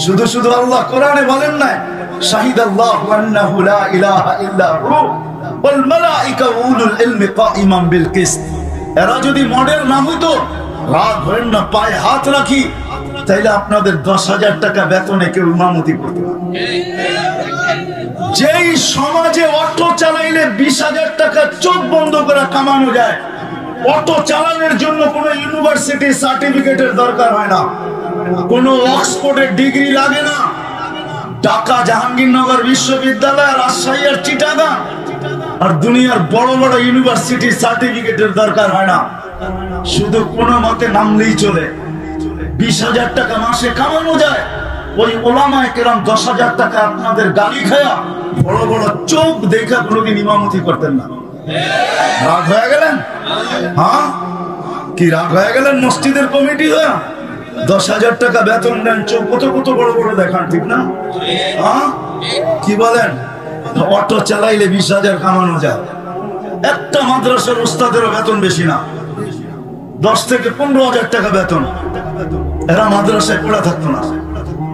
শুধু শুধু আল্লাহ কোরআনে বলেন না, শাহিদাল্লাহু আন্নাহু লা ইলাহা ইল্লা হু ওয়াল মালায়েকা ওয়া উলুল ইলমি কাইমান বিল কিসত। এরা যদি মডেল না হইতো, রাগ হবেন না, পায়ে হাত রাখি, তাইলে আপনাদের 10,000 টাকা বেতনে কেউ ইমামতি করতে পারে। যেই সমাজে অটো চালাইলে 20,000 টাকা চোখ বন্ধ করে কামানো যায়, অটো চালানোর জন্য কোনো ইউনিভার্সিটি সার্টিফিকেটের দরকার হয় না, কোনো অক্সফোর্ডের ডিগ্রি লাগে না, ঢাকা জাহাঙ্গীরনগর বিশ্ববিদ্যালয়, রাজশাহী আর চিটাগাং আর দুনিয়ার বড় বড় ইউনিভার্সিটি সার্টিফিকেটের দরকার হয় না, শুধু কোনো মতে নামলেই চলে। 20,000 টাকা মাসে কামানো যায়। ওই ওলামায়ে কেরাম 10,000 টাকা আপনাদের গালি খায়া বড় বড় চোখ দেখা কোনোদিন ইমামতি করতেন না। রাগ হয়ে গেলেন? হ্যাঁ, কি রাগ হয়ে গেলেন? মসজিদের কমিটি হয়ে 10,000 টাকা বেতন দেন, চোখ কত কত বড় বড় দেখান, ঠিক না? হ্যাঁ, কি বলেন? অটো চালাইলে 20,000 কামানো যায়। একটা মাদ্রাসার উস্তাদেরও বেতন বেশি না, 10 থেকে 15,000 টাকা বেতন। এরা মাদ্রাসায় পড়া থাকতো না।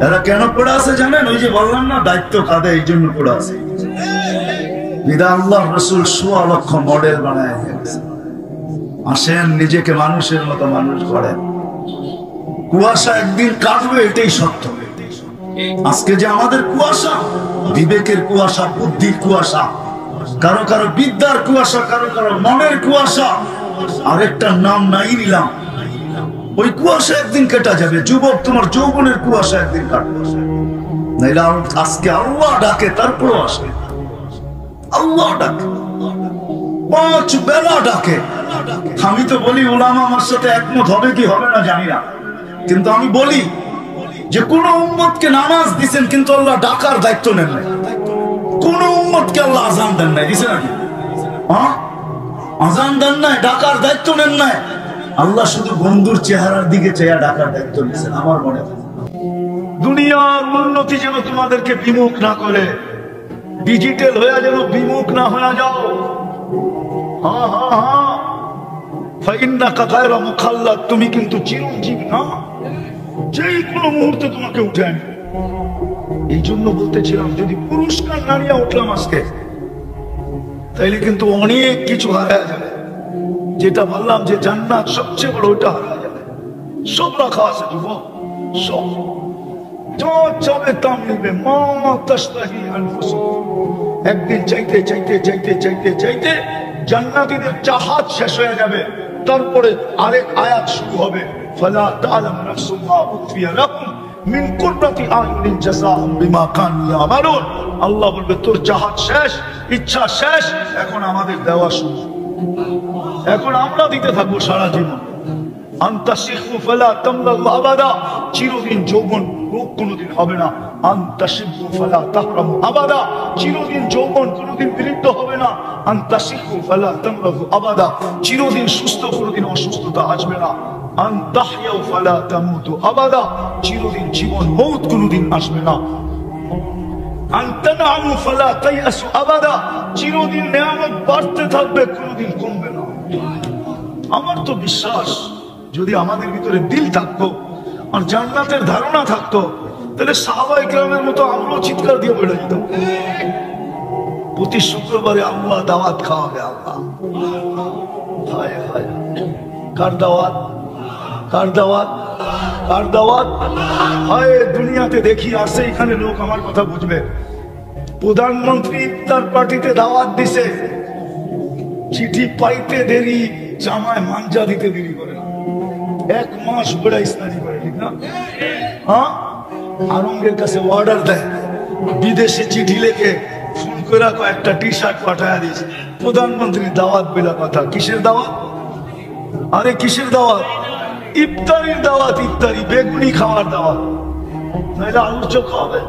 এরা কেন পড়ে আছে জানেন? ওই যে বললাম না, দায়িত্ব কাঁধে, এই জন্য পড়ে আছে। বিদা আল্লাহ রাসূল 1.25 লক্ষ মডেল বানায় দিয়েছে। আসেন নিজেকে মানুষের মতো মানুষ করেন। কুয়াশা একদিন কাটবে, এটাই সত্য। আজকে যে আমাদের কুয়াশা, বিবেকের কুয়াশা, বুদ্ধির কুয়াশা, কারো কারো বিদ্যার কুয়াশা, কারো কারো মনের কুয়াশা, আরেকটার নাম নাই নিলাম। ওই কুয়াশা একদিন কেটা যাবে যুবক, তোমার যৌবনের কুয়াশা একদিন কাটবে। নাইলে আজকে আল্লাহ ডাকে তারপরও আসবে, আল্লাহ ডাকে, 5 বেলা ডাকে। আমি তো বলি ওলামা আমার সাথে একমত হবে কি হবে না জানি না, কিন্তু আমি বলি যে কোন উম্মতকে নামাজ দিচ্ছেন কিন্তু আল্লাহ ডাকার দায়িত্ব নেন নাই। কোন উম্মতকে আল্লাহ আজান দেন নাই, দিছে নাকি? হ্যাঁ, আজান দেন নাই, ডাকার দায়িত্ব নেন নাই। আল্লাহ শুধু বন্ধুর চেহারার দিকে চেয়ে ডাকার দায়িত্ব নিয়েছেন। আমার মনে হয় দুনিয়ার উন্নতি যেন তোমাদেরকে বিমুখ না করে, ডিজিটাল হয়ে যেন বিমুখ না হয়ে যাও। হ্যাঁ হ্যাঁ হ্যাঁ, ফাইন্নাকা গায়রা মুখাল্লাদ, তুমি কিন্তু চিরঞ্জীবী না, যে কোনো মুহূর্তে তোমাকে উঠে আনবে। এই জন্য বলতেছিলাম যদি পুরস্কার না নিয়ে উঠলাম আজকে, তাইলে কিন্তু অনেক কিছু হারায় যাবে। যেটা বললাম যে জান্নাত সবচেয়ে বড়, ওটা হারায় যাবে। সব রাখা আছে যুবক, সব যা চাবে তা মিলবে। মা তাশতাহি আনফুসুকুম, একদিন চাইতে চাইতে চাইতে চাইতে চাইতে জান্নাতীদের চাহাত শেষ হয়ে যাবে। তারপরে আরেক আয়াত শুরু হবে, ফালা তা'লামু নাফসুম মা উখফিয়া লাকুম মিন কুররাতি আয়ুনিন জাযাআম বিমা কানু ইয়ামালুন। আল্লাহ বলবে তোর চাহাত শেষ, ইচ্ছা শেষ, এখন আমাদের দেওয়া শুরু। এখন আমরা দিতে থাকবো সারা জীবন। আনতা শিখু ফালা তামলাল আবাদা, চিরদিন যৌবন রোগ কোনোদিন হবে না। আনতা শিখু ফালা তাহরামু আবাদা, চিরদিন যৌবন কোনোদিন বিলুপ্ত হবে না। আনতা শিখু ফালা তামরাদু আবাদা, চিরদিন সুস্থ কোনোদিন অসুস্থতা আসবে না। আনতাহইয়াউ ফালা তামুতু আবাদা, চিরদিন জীবন মৌত কোনোদিন আসবে না। আনতানামু ফালা তাইয়াসু আবাদা, চিরদিন নিয়ামত বাড়তে থাকবে, কোনোদিন কমবে না। আমার তো বিশ্বাস যদি আমাদের ভিতরে দিল থাকতো আর জান্নাতের ধারণা থাকতো, তাহলে সাহাবায়ে কেরামের মতো আমরাও চিৎকার দিয়ে বেড়ে যেতাম। প্রতি শুক্রবারে আল্লাহ দাওয়াত খাওয়াবে। আল্লাহ হায় হায়, কার দাওয়াত, কার দাওয়াত, কার দাওয়াত? হায় দুনিয়াতে দেখি আসে, এখানে লোক আমার কথা বুঝবে। প্রধানমন্ত্রী ইফতার পার্টিতে দাওয়াত দিছে, চিঠি পাইতে দেরি, জামায় মাঞ্জা দিতে দেরি করে না। 1 মাস বেড়া ইসলামি করে, ঠিক না? হ্যাঁ, আরঙ্গের কাছে অর্ডার দেয়, বিদেশে চিঠি লেখে ফোন করে একটা টি শার্ট পাঠায় দিয়েছে। প্রধানমন্ত্রী দাওয়াত বেলা কথা, কিসের দাওয়াত? আরে কিসের দাওয়াত? ইফতারির দাওয়াত। ইফতারি বেগুনি খাওয়ার দাওয়াত, নাইলে আলুর চপ খাওয়াবে,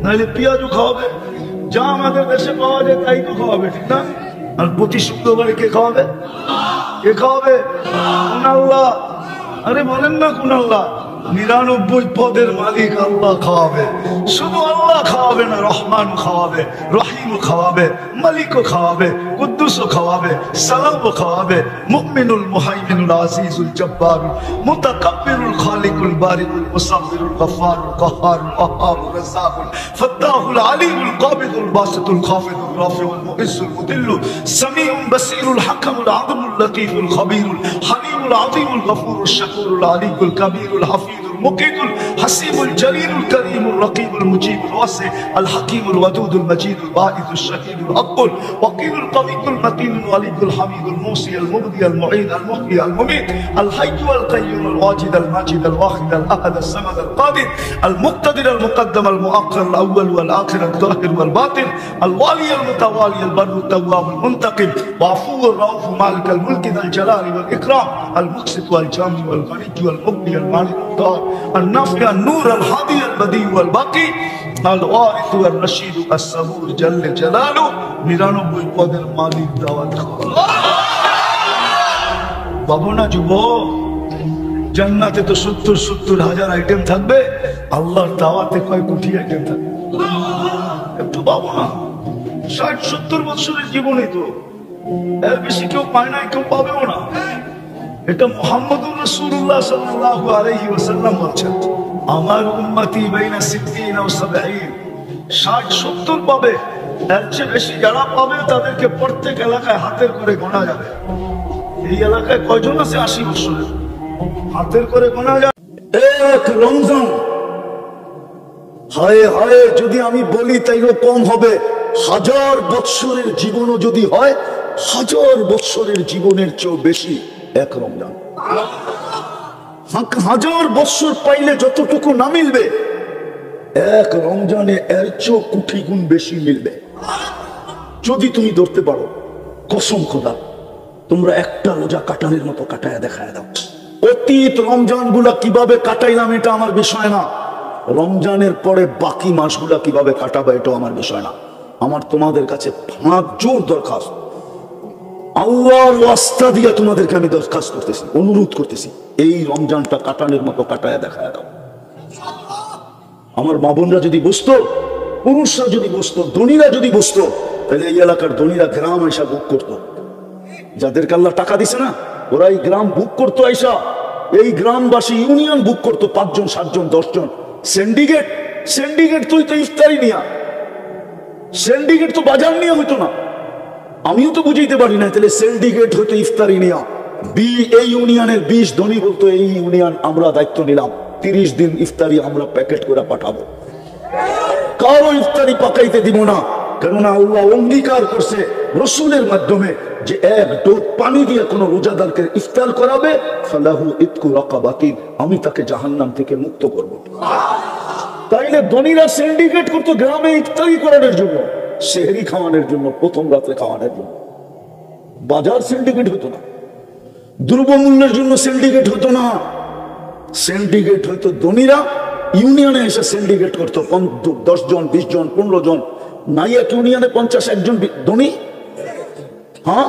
নাইলে পেঁয়াজও খাওয়াবে, যা আমাদের দেশে পাওয়া যায় তাই তো খাওয়াবে, ঠিক না? আর প্রতি শুক্রবারে কে খাওয়াবে? কে খাওয়াবে? কোন আল্লাহ? আরে বলেন না কোন আল্লাহ? 99 পদের মালিক আল্লাহ খাওয়াবে। শুধু আল্লাহ খাওয়াবে না, রহমান খাওয়াবে, রহিম খাওয়াবে, মালিকও খাওয়াবে, কুদ্দুসও খাওয়াবে, সালামও খাওয়াবে, মুমিনুল মুহাইমিনুল আজিজুল জব্বারুল মুতাকাব্বিরুল খালিকুল বারিকুল মুসাব্বিরুল গফফারুল কাহ্হারুল ওয়াহ্হাবুর রাজ্জাকুল ফাত্তাহুল আলিমুল কাবিদুল বাসিতুল খাফিদুর রাফিউল মুইজ্জুল মুদিল্লু সামিউল বাসীরুল হাকামুল আযমুল লতীফুল খবীরুল হালিমুল আযীমুল গফুরুশ শাকুরুল আলিকুল কবীরুল হাফিজুল মুকিদুল হাসিবুল জলিলুল করিমুল রকিবুল মুজিবুল ওয়াসি আল হাকিমুল ওয়াদুদুল মজিদুল বাঈদুশ শাহীদুল আকুল ওয়াকিলুল কবিয়ুল মতিনুল ওয়ালিদুল হামিদুল মুসি আল মুবদি আল মুঈদ আল মুহয়ি আল মুমীত আল হাইয়্যু আল কাইয়্যুম আল ওয়াজিদ আল মাজিদ আল ওয়াহিদ আল আহাদ আল সামাদ আল কাদির আল মুক্তাদির আল মুকদ্দম আল মুআক্খার আল আউয়াল ওয়াল আখির আল যাহির ওয়াল বাতিন আল ওয়ালি আল মুতাওয়ালি আল বাররু তাওয়াব আল মুনতাকিম ওয়াফু আর রাউফ মালিক আল মুলক আল জালালি ওয়াল ইকরাম আল মুকসিত ওয়াল জামি ওয়াল গনি ওয়াল মুগনি আল মালিক আল النافع النور الهادي البديع والباقي الوارث والرشيد الصبور جل جلاله 99 পদের মালিক দাওয়াত বাবু না যুবক। জান্নাতে তো 70 হাজার আইটেম থাকবে, আল্লাহর দাওয়াতে কয় কোটি আইটেম থাকবে? একটু বাবু না, 60-70 বছরের জীবনে তো এর বেশি কেউ পায় না, কেউ পাবেও না। এটা মুহাম্মদুর রাসূলুল্লাহ সাল্লাল্লাহু আলাইহি ওয়াসাল্লাম বলছেন, আমার উম্মতি বাইনা 60 ও 70, 60-70 পাবে। এর চেয়ে বেশি যারা পাবে তাদেরকে প্রত্যেক এলাকায় হাতের করে গোনা যাবে। এই এলাকায় কয়জন আছে 80 বছরের? হাতের করে গোনা যাবে। এক রমজান, হায় হায়, যদি আমি বলি তাইও কম হবে। 1000 বৎসরের জীবনও যদি হয়, 1000 বৎসরের জীবনের চেয়েও বেশি এক রমজান। হাজার বছর পাইলে যতটুকু না মিলবে, এক রমজানে এর চেয়ে কোটি গুণ বেশি মিলবে যদি তুমি ধরতে পারো। কসম খোদা, তোমরা একটা রোজা কাটানোর মতো কাটায় দেখায় দাও। অতীত রমজান গুলা কিভাবে কাটাইলাম এটা আমার বিষয় না, রমজানের পরে বাকি মাসগুলা কিভাবে কাটাবে এটা আমার বিষয় না। আমার তোমাদের কাছে ফাঁক জোর দরখাস্ত, আল্লাহর ওয়াস্তা দিয়ে তোমাদেরকে আমি দরখাস্ত করতেছি, অনুরোধ করতেছি, এই রমজানটা কাটানোর মতো কাটায় দেখায় দাও। আমার মা বোনরা যদি বসতো, পুরুষরা যদি বসতো, ধনীরা যদি বসতো, তাহলে এই এলাকার ধনীরা গ্রাম আইসা বুক করতো। যাদেরকে আল্লাহ টাকা দিছে না, ওরা এই গ্রাম বুক করতো আইসা, এই গ্রামবাসী ইউনিয়ন বুক করতো, 5 জন 7 জন 10 জন। সিন্ডিকেট তুই তো ইফতারি নিয়া, সিন্ডিকেট তো বাজার নিয়ে হইতো না। আমিও তো বুঝাইতে পারি না, তাহলে সিন্ডিকেট হইতো ইফতারি নিয়া। এই ইউনিয়নের 20 ধনী বলতো, এই ইউনিয়ন আমরা দায়িত্ব নিলাম, 30 দিন ইফতারি আমরা প্যাকেট করে পাঠাবো, কারো ইফতারি পাকাইতে দিব না। কেননা আল্লাহ অঙ্গীকার করছে রসুলের মাধ্যমে যে এক ডোক পানি দিয়ে কোন রোজাদারকে ইফতার করাবে, ফালাহু ইতকু রাকাবাতিন, আমি তাকে জাহান্নাম থেকে মুক্ত করব। তাইলে ধনীরা সিন্ডিকেট করতো গ্রামে ইফতারি করানোর জন্য, সেহরি খাওয়ানোর জন্য, প্রথম রাতে খাওয়ানোর জন্য। বাজার সিন্ডিকেট হতো না, দ্রব্যমূল্যের জন্য সিন্ডিকেট হতো না। সিন্ডিকেট হয়তো ধনীরা ইউনিয়নে এসে সিন্ডিকেট করতো, 10 জন 20 জন 15 জন। নাই এক ইউনিয়নে 50-1 জন ধনী, হ্যাঁ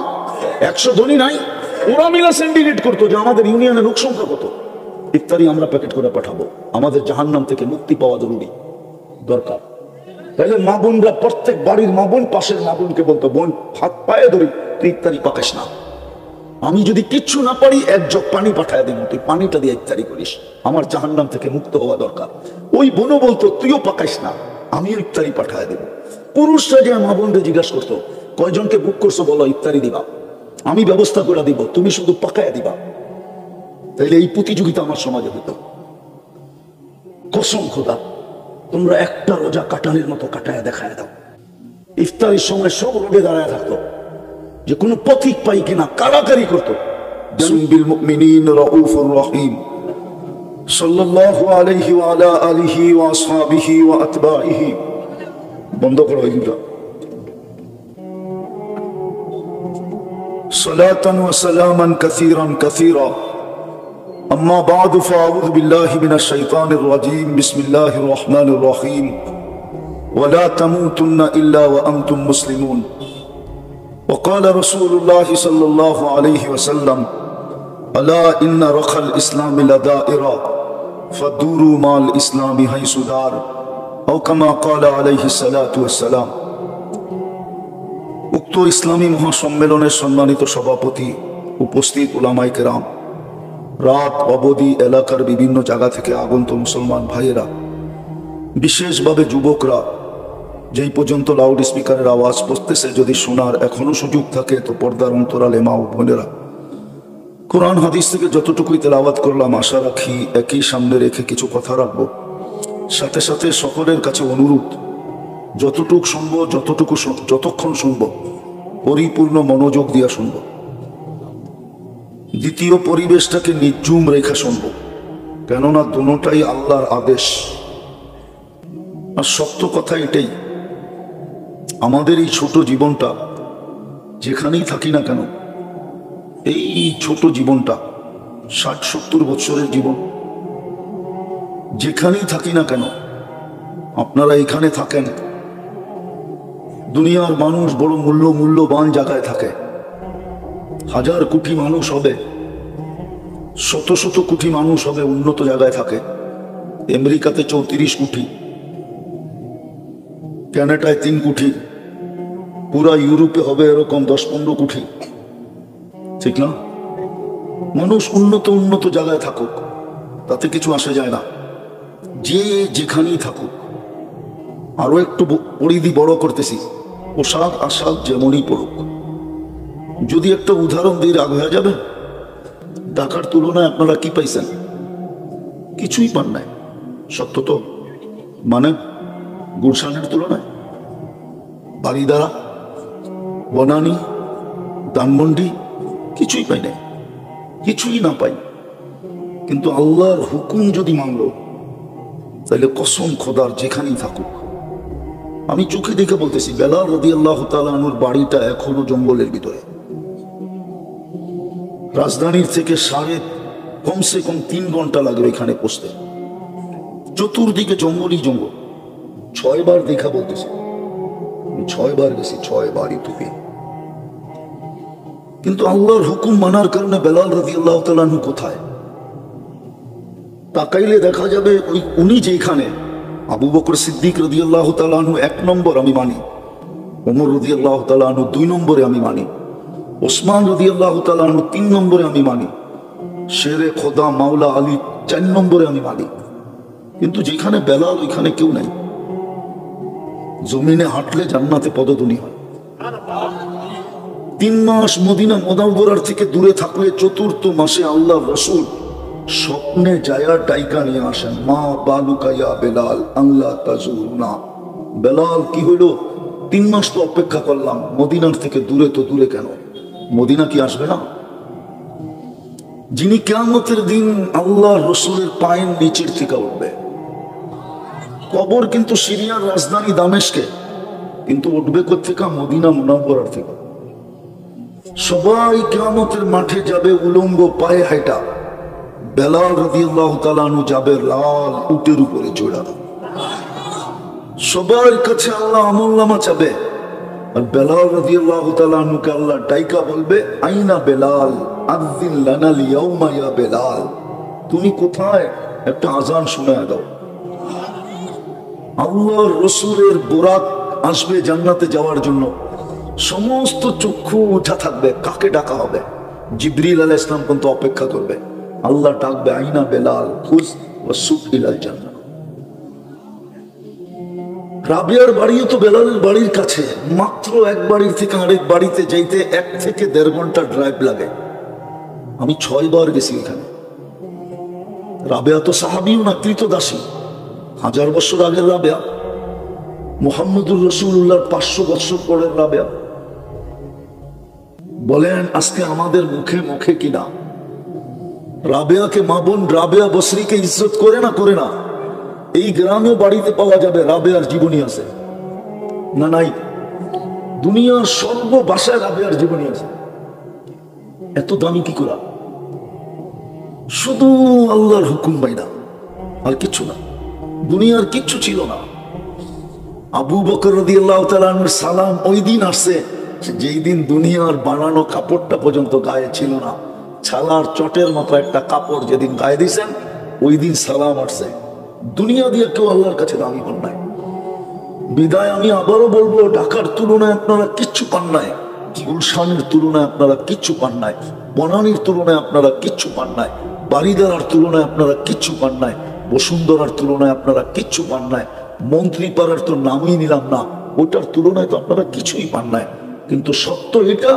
100 ধনী নাই, ওরা মিলা সিন্ডিকেট করতো যে আমাদের ইউনিয়নের লোক সংখ্যা কত, ইফতারি আমরা প্যাকেট করে পাঠাবো, আমাদের জাহান্নাম থেকে মুক্তি পাওয়া জরুরি দরকার। তাহলে মা বোনরা, প্রত্যেক বাড়ির মা বোন পাশের মা বোনকে বলতো, বোন হাত পায়ে ধরি, তুই ইফতারি পাকাস না, আমি যদি কিচ্ছু না পারি 1 জগ পানি পাঠায় দিব, তুই পানিটা দিয়ে ইফতারি করিস, আমার জাহান্নাম থেকে মুক্ত হওয়া দরকার। ওই বোনও বলতো, তুইও পাকাইস না, আমিও ইফতারি পাঠায় দেব। পুরুষরা যে মা বোনকে জিজ্ঞাসা করতো, কয়জনকে বুক করছো বলো, ইফতারি দিবা, আমি ব্যবস্থা করে দিব, তুমি শুধু পাকায় দিবা। তাইলে এই প্রতিযোগিতা আমার সমাজে হতো। কসম খোদা, তোমরা একটা রোজা কাটানোর মতো কাটায় দেখায় দাও। ইফতারির সময় সব রোডে দাঁড়ায় থাকতো, যে কোনো পথিক পাই কিনা কারাকারি করতো। বিল মুমিনিন রাউফুর রহিম সাল্লাল্লাহু আলাইহি ওয়া আলা আলিহি ওয়া আসহাবিহি ওয়া আতবাইহি। বন্ধ করো এইটা। সালাতান ওয়া সালামান কাসীরান কাসীরা। আম্মা বা'দু ফাআউযু বিল্লাহি মিনাশ শাইতানির রাজীম। বিসমিল্লাহির রহমানির রহিম। ওয়া লা তামুতুন্না ইল্লা ওয়া আনতুম মুসলিমুন। وقال رسول الله صلى الله عليه وسلم ألا إن رخى الإسلام لدائرة فدوروا مع الإسلام حيث دار أو كما قال عليه الصلاة والسلام। উক্ত ইসলামী মহাসম্মেলনের সম্মানিত সভাপতি, উপস্থিত উলামায়ে কেরাম, রাত অবধি এলাকার বিভিন্ন জায়গা থেকে আগন্ত মুসলমান ভাইয়েরা, বিশেষভাবে যুবকরা, যেই পর্যন্ত লাউড স্পিকারের আওয়াজ পড়তেছে, যদি শোনার এখনো সুযোগ থাকে তো পর্দার অন্তরালে মা ও বোনেরা, কোরআন হাদিস থেকে যতটুকুই তেলাওয়াত করলাম, আশা রাখি একই সামনে রেখে কিছু কথা রাখবো। সাথে সাথে সকলের কাছে অনুরোধ, যতটুকু শুনবো, যতক্ষণ শুনবো, পরিপূর্ণ মনোযোগ দিয়া শুনবো। দ্বিতীয়, পরিবেশটাকে নির্জুম রেখে শুনবো, কেননা দুটোটাই আল্লাহর আদেশ। আর সত্য কথা এটাই, আমাদের এই ছোট জীবনটা, যেখানেই থাকি না কেন, এই ছোট জীবনটা 60-70 বছরের জীবন, যেখানেই থাকি না কেন, আপনারা এখানে থাকেন, দুনিয়ার মানুষ বড় মূল্যবান জায়গায় থাকে, 1000 কোটি মানুষ হবে, শত কোটি মানুষ হবে, উন্নত জায়গায় থাকে। আমেরিকাতে 34 কোটি, কানাডায় 3 কোটি, পুরা ইউরোপে হবে এরকম 10-15 কোটি, ঠিক না? মানুষ উন্নত জায়গায় থাকুক, তাতে কিছু আসে যায় না, যে যেখানেই থাকুক। আরো একটু পরিধি বড় করতেছি, পোশাক আশাক যেমনই পড়ুক। যদি একটা উদাহরণ দিয়ে রাগ হয়ে যাবে, ঢাকার তুলনায় আপনারা কি পাইছেন? কিছুই পান নাই, সত্য তো। মানে গুলশানের তুলনায় বারিধারা, বনানী, ধানমন্ডি কিছুই পাই নাই। কিছুই না পাই, কিন্তু আল্লাহর হুকুম যদি মানলো তাহলে কসম খোদার যেখানেই থাকুক, আমি চোখে দেখে বলতেছি, বেলাল রাদিয়াল্লাহু তাআলা আনহুর বাড়িটা এখনো জঙ্গলের ভিতরে। রাজধানীর থেকে কমসে কম 3 ঘন্টা লাগবে এখানে পৌঁছতে। চতুর্দিকে জঙ্গলই জঙ্গল। 6 বার দেখা বলতেছি, 6 বার গেছি, 6 বারই টুপি। কিন্তু আল্লাহর হুকুম মানার কারণে বেলাল রাদিয়াল্লাহু তাআলা আনহু কোথায়? তাকাইলে দেখা যাবে উনি যেখানে, আবু বকর সিদ্দিক রাদিয়াল্লাহু তাআলা আনহু 1 নম্বর আমি মানি, ওমর রাদিয়াল্লাহু তাআলা আনহু 2 নম্বরে আমি মানি, ওসমান রাদিয়াল্লাহু তাআলা আনহু 3 নম্বরে আমি মানি, শেরে খোদা মাওলা আলী 4 নম্বরে আমি মানি। কিন্তু যেখানে বেলাল ওইখানে কেউ নাই। জমিনে হাঁটলে জান্নাতে পদধ্বনি হয়। 3 মাস মদিনা মুনাওয়ারার থেকে দূরে থাকলে 4th মাসে আল্লাহর রাসূল স্বপ্নে যায়া ডাইকা নিয়ে আসেন, মা বালুকা ইয়া বেলাল আল্লাহ তাজুরুনা। বেলাল কি হইলো? 3 মাস তো অপেক্ষা করলাম, মদিনার থেকে দূরে, তো দূরে কেন? মদিনা কি আসবে না? যিনি কিয়ামতের দিন আল্লাহর রাসূলের পায়ের নিচের থেকে উঠবে। কবর কিন্তু সিরিয়ার রাজধানী দামেস্কে, কিন্তু উঠবে কোত্থেকে? মদিনা মুনাওয়ারার থেকে। সবাই কিয়ামতের মাঠে যাবে উলঙ্গ পায়ে হাঁটা, বেলাল রাদিয়াল্লাহু তাআলা আনহু যাবে লাল উটের উপরে চড়া। সবার কাছে আল্লাহ আমলনামা চাবে, আর বেলাল রাদিয়াল্লাহু তাআলা আনহুকে আল্লাহ ডাইকা বলবে, আইনা বেলাল আযিন লানা লিয়াউমা ইয়া বেলাল, তুমি কোথায়? একটা আজান শোনায় দাও। আল্লাহর রাসূলের বোরাক আসবে জান্নাতে যাওয়ার জন্য। সমস্ত চক্ষু উঠা থাকবে, কাকে ডাকা হবে? জিবরিল আলাইহিস সালাম পর্যন্ত অপেক্ষা করবে। আল্লাহ ডাকবে, আইনা বেলাল খুজ ওয়াসুক ইলাল জান্নাহ। রাবিয়ার বাড়িও তো বেলালের বাড়ির কাছে, মাত্র এক বাড়ির থেকে আরেক বাড়িতে যাইতে 1 থেকে 1.5 ঘন্টা ড্রাইভ লাগে। আমি 6 বার গেছি এখানে। রাবিয়া তো সাহাবীও না, কৃতদাসী। 1000 বছর আগের রাবিয়া, মুহাম্মদুর রাসূলুল্লাহর 500 বছর পরের রাবিয়া। বলেন আজকে আমাদের মুখে মুখে কিনা রাবিয়াকে মা বোন রাবিয়া বসরিকে ইজ্জত করে না? করে না? এই গ্রামেও বাড়িতে পাওয়া যাবে রাবিয়ার জীবনী আছে না? নাই। দুনিয়ার সর্ব ভাষায় রাবিয়ার জীবনী আছে। এত দামি কি করা? শুধু আল্লাহর হুকুম বাইনা, আর কিচ্ছু না। দুনিয়ার কিচ্ছু ছিল না। আবু বকর রাদিয়াল্লাহু তাআলা আনহুর সালাম ওই দিন আসছে যেই দিন দুনিয়ার বানানো কাপড়টা পর্যন্ত গায়ে ছিল না। ছালার চটের মতো একটা কাপড় যেদিন গায়ে দিয়েছেন, ওই দিন সালাম আসছে। দুনিয়া দিয়ে কেউ আল্লাহর কাছে দামি হন নাই। বিদায় আমি আবারও বলবো, ঢাকার তুলনায় আপনারা কিচ্ছু পান নাই, গুলশানের তুলনায় আপনারা কিচ্ছু পান নাই, বনানীর তুলনায় আপনারা কিচ্ছু পান নাই, বাড়িদারার তুলনায় আপনারা কিচ্ছু পান নাই, বসুন্ধরার তুলনায় আপনারা কিচ্ছু পান নাই, মন্ত্রীপাড়ার তো নামই নিলাম না, ওটার তুলনায় তো আপনারা কিছুই পান নাই। কিন্তু সত্য এটা,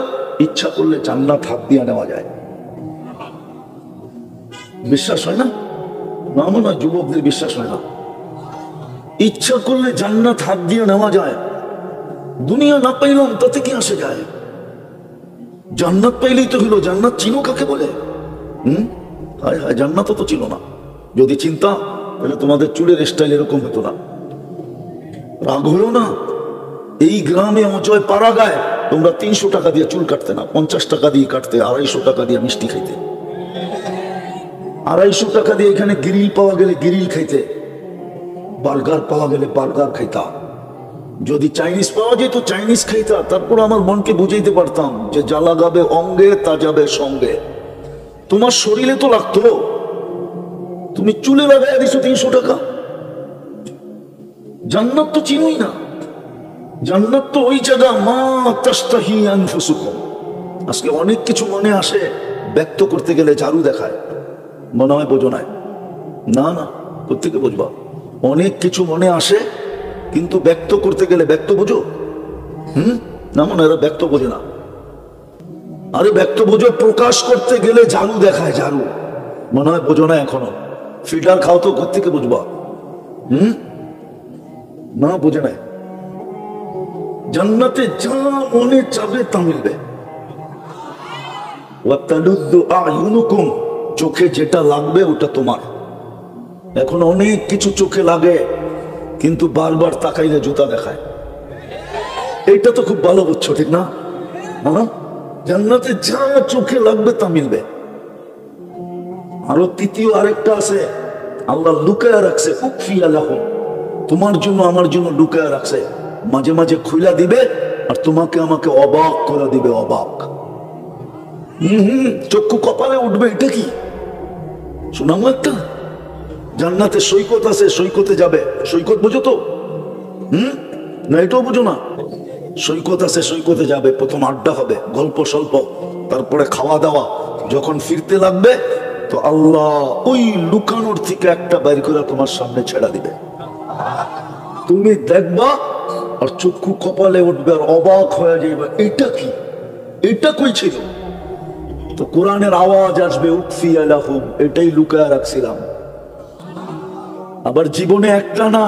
ইচ্ছা করলে জান্নাত হাত দিয়ে নেওয়া যায়। বিশ্বাস হয় না? না মনে হয় যুবকদের বিশ্বাস হয় না। ইচ্ছা করলে জান্নাত হাত দিয়ে নেওয়া যায়। দুনিয়া না পাইলাম তাতে কি আসে যায়? জান্নাত পাইলেই তো হলো। জান্নাত চিনো কাকে বলে? হায় হায়, জান্নাত তো ছিল না। যদি চিন্তা, তাহলে তোমাদের চুলের স্টাইল এরকম হতো না। রাগ হলো না? এই গ্রামে অজয় পাড়া গায়ে তোমরা 300 টাকা দিয়ে চুল কাটতে না, 50 টাকা দিয়ে কাটতে, 250 টাকা দিয়ে মিষ্টি খাইতে, 250 টাকা দিয়ে এখানে গ্রিল পাওয়া গেলে গ্রিল খাইতে, বার্গার পাওয়া গেলে বার্গার খাইতা, যদি চাইনিজ পাওয়া যেত চাইনিজ খাইতা। তারপর আমার মনকে বুঝাইতে পারতাম যে যা লাগাবে অঙ্গে তা যাবে সঙ্গে। তোমার শরীরে তো লাগতো, তুমি চুলে লাগাই দিছো 300 টাকা। জান্নাত তো চিনোই না। জান্নাত তো ওই জায়গা মা তাস্তাহি আনফুসুকুম। আজকে অনেক কিছু মনে আসে, ব্যক্ত করতে গেলে ঝাড়ু দেখায়, মনে হয় বোঝো নাই। না না, কোত্থেকে বুঝবা? অনেক কিছু মনে আসে, কিন্তু ব্যক্ত করতে গেলে ব্যক্ত বোঝো? না, মনে এরা ব্যক্ত বোঝে না। আরে ব্যক্ত বোঝো, প্রকাশ করতে গেলে ঝাড়ু দেখায়, ঝাড়ু। মনে হয় বোঝো না এখনো। ফিল্টার খাও তো কোত্থেকে বুঝবা? না, বোঝে নাই। জান্নাতে যা মনে চাবে তা মিলবে। ওয়াতালুদ্দু আ'য়ুনুকুম, চোখে যেটা লাগবে ওটা তোমার। এখন অনেক কিছু চোখে লাগে, কিন্তু বারবার তাকাইলে জুতা দেখায়। এইটা তো খুব ভালো বুঝছো, ঠিক না? হ্যাঁ, জান্নাতে যা চোখে লাগবে তা মিলবে। আরো তৃতীয় আরেকটা আছে, আল্লাহ লুকায়া রাখছে, উকফিয়া লাহুম, তোমার জন্য আমার জন্য লুকায়া রাখছে। মাঝে মাঝে খুইলা দিবে আর তোমাকে আমাকে অবাক করে দিবে, অবাক। চক্ষু কপালে উঠবে, এটা কি শোনামো একটা? জান্নাতে সৈকত আছে, সৈকতে যাবে। সৈকত বুঝো তো? না এটাও বুঝো না? সৈকত আছে, সৈকতে যাবে। প্রথম আড্ডা হবে, গল্প স্বল্প, তারপরে খাওয়া দাওয়া। যখন ফিরতে লাগবে তো আল্লাহ ওই লুকানোর থেকে একটা বাইর করে তোমার সামনে ছেড়া দিবে, তুমি দেখবা আর চক্ষু কপালে উঠবে আর অবাক হয়ে যাবে, এটা কি, এটা কই ছিল? তো কোরআনের আওয়াজ আসবে, উকফিয়া লাহুম, এটাই লুকায়া রাখছিলাম। আবার জীবনে একটা না,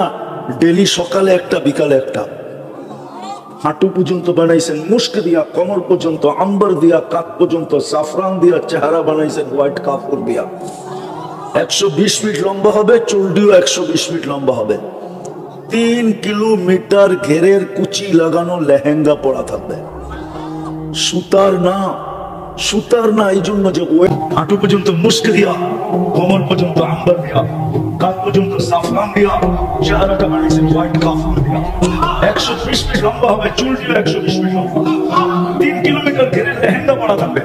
ডেলি সকালে একটা বিকালে একটা। হাঁটু পর্যন্ত বানাইছেন মুস্ক দিয়া, কমর পর্যন্ত আম্বার দিয়া, কাক পর্যন্ত সাফরান দিয়া, চেহারা বানাইছেন হোয়াইট কাপড় দিয়া। 120 ফিট লম্বা হবে, চুলটিও 120 ফিট লম্বা হবে। 3 কিলোমিটার ঘেরের কুচি লাগানো লেহেঙ্গা পরা থাকবে, সুতার না, সুতার না। এই জন্য যে হাঁটু পর্যন্ত মুস্ক দিয়া, কোমর পর্যন্ত আম্বার দিয়া, কাক পর্যন্ত সাফরান দিয়া, চেহারাটা বানাইছেন হোয়াইট কাপড় দিয়া। 120 ফিট লম্বা হবে, চুলটিও 120 ফিট লম্বা। 3 কিলোমিটার ঘেরের লেহেঙ্গা পরা থাকবে,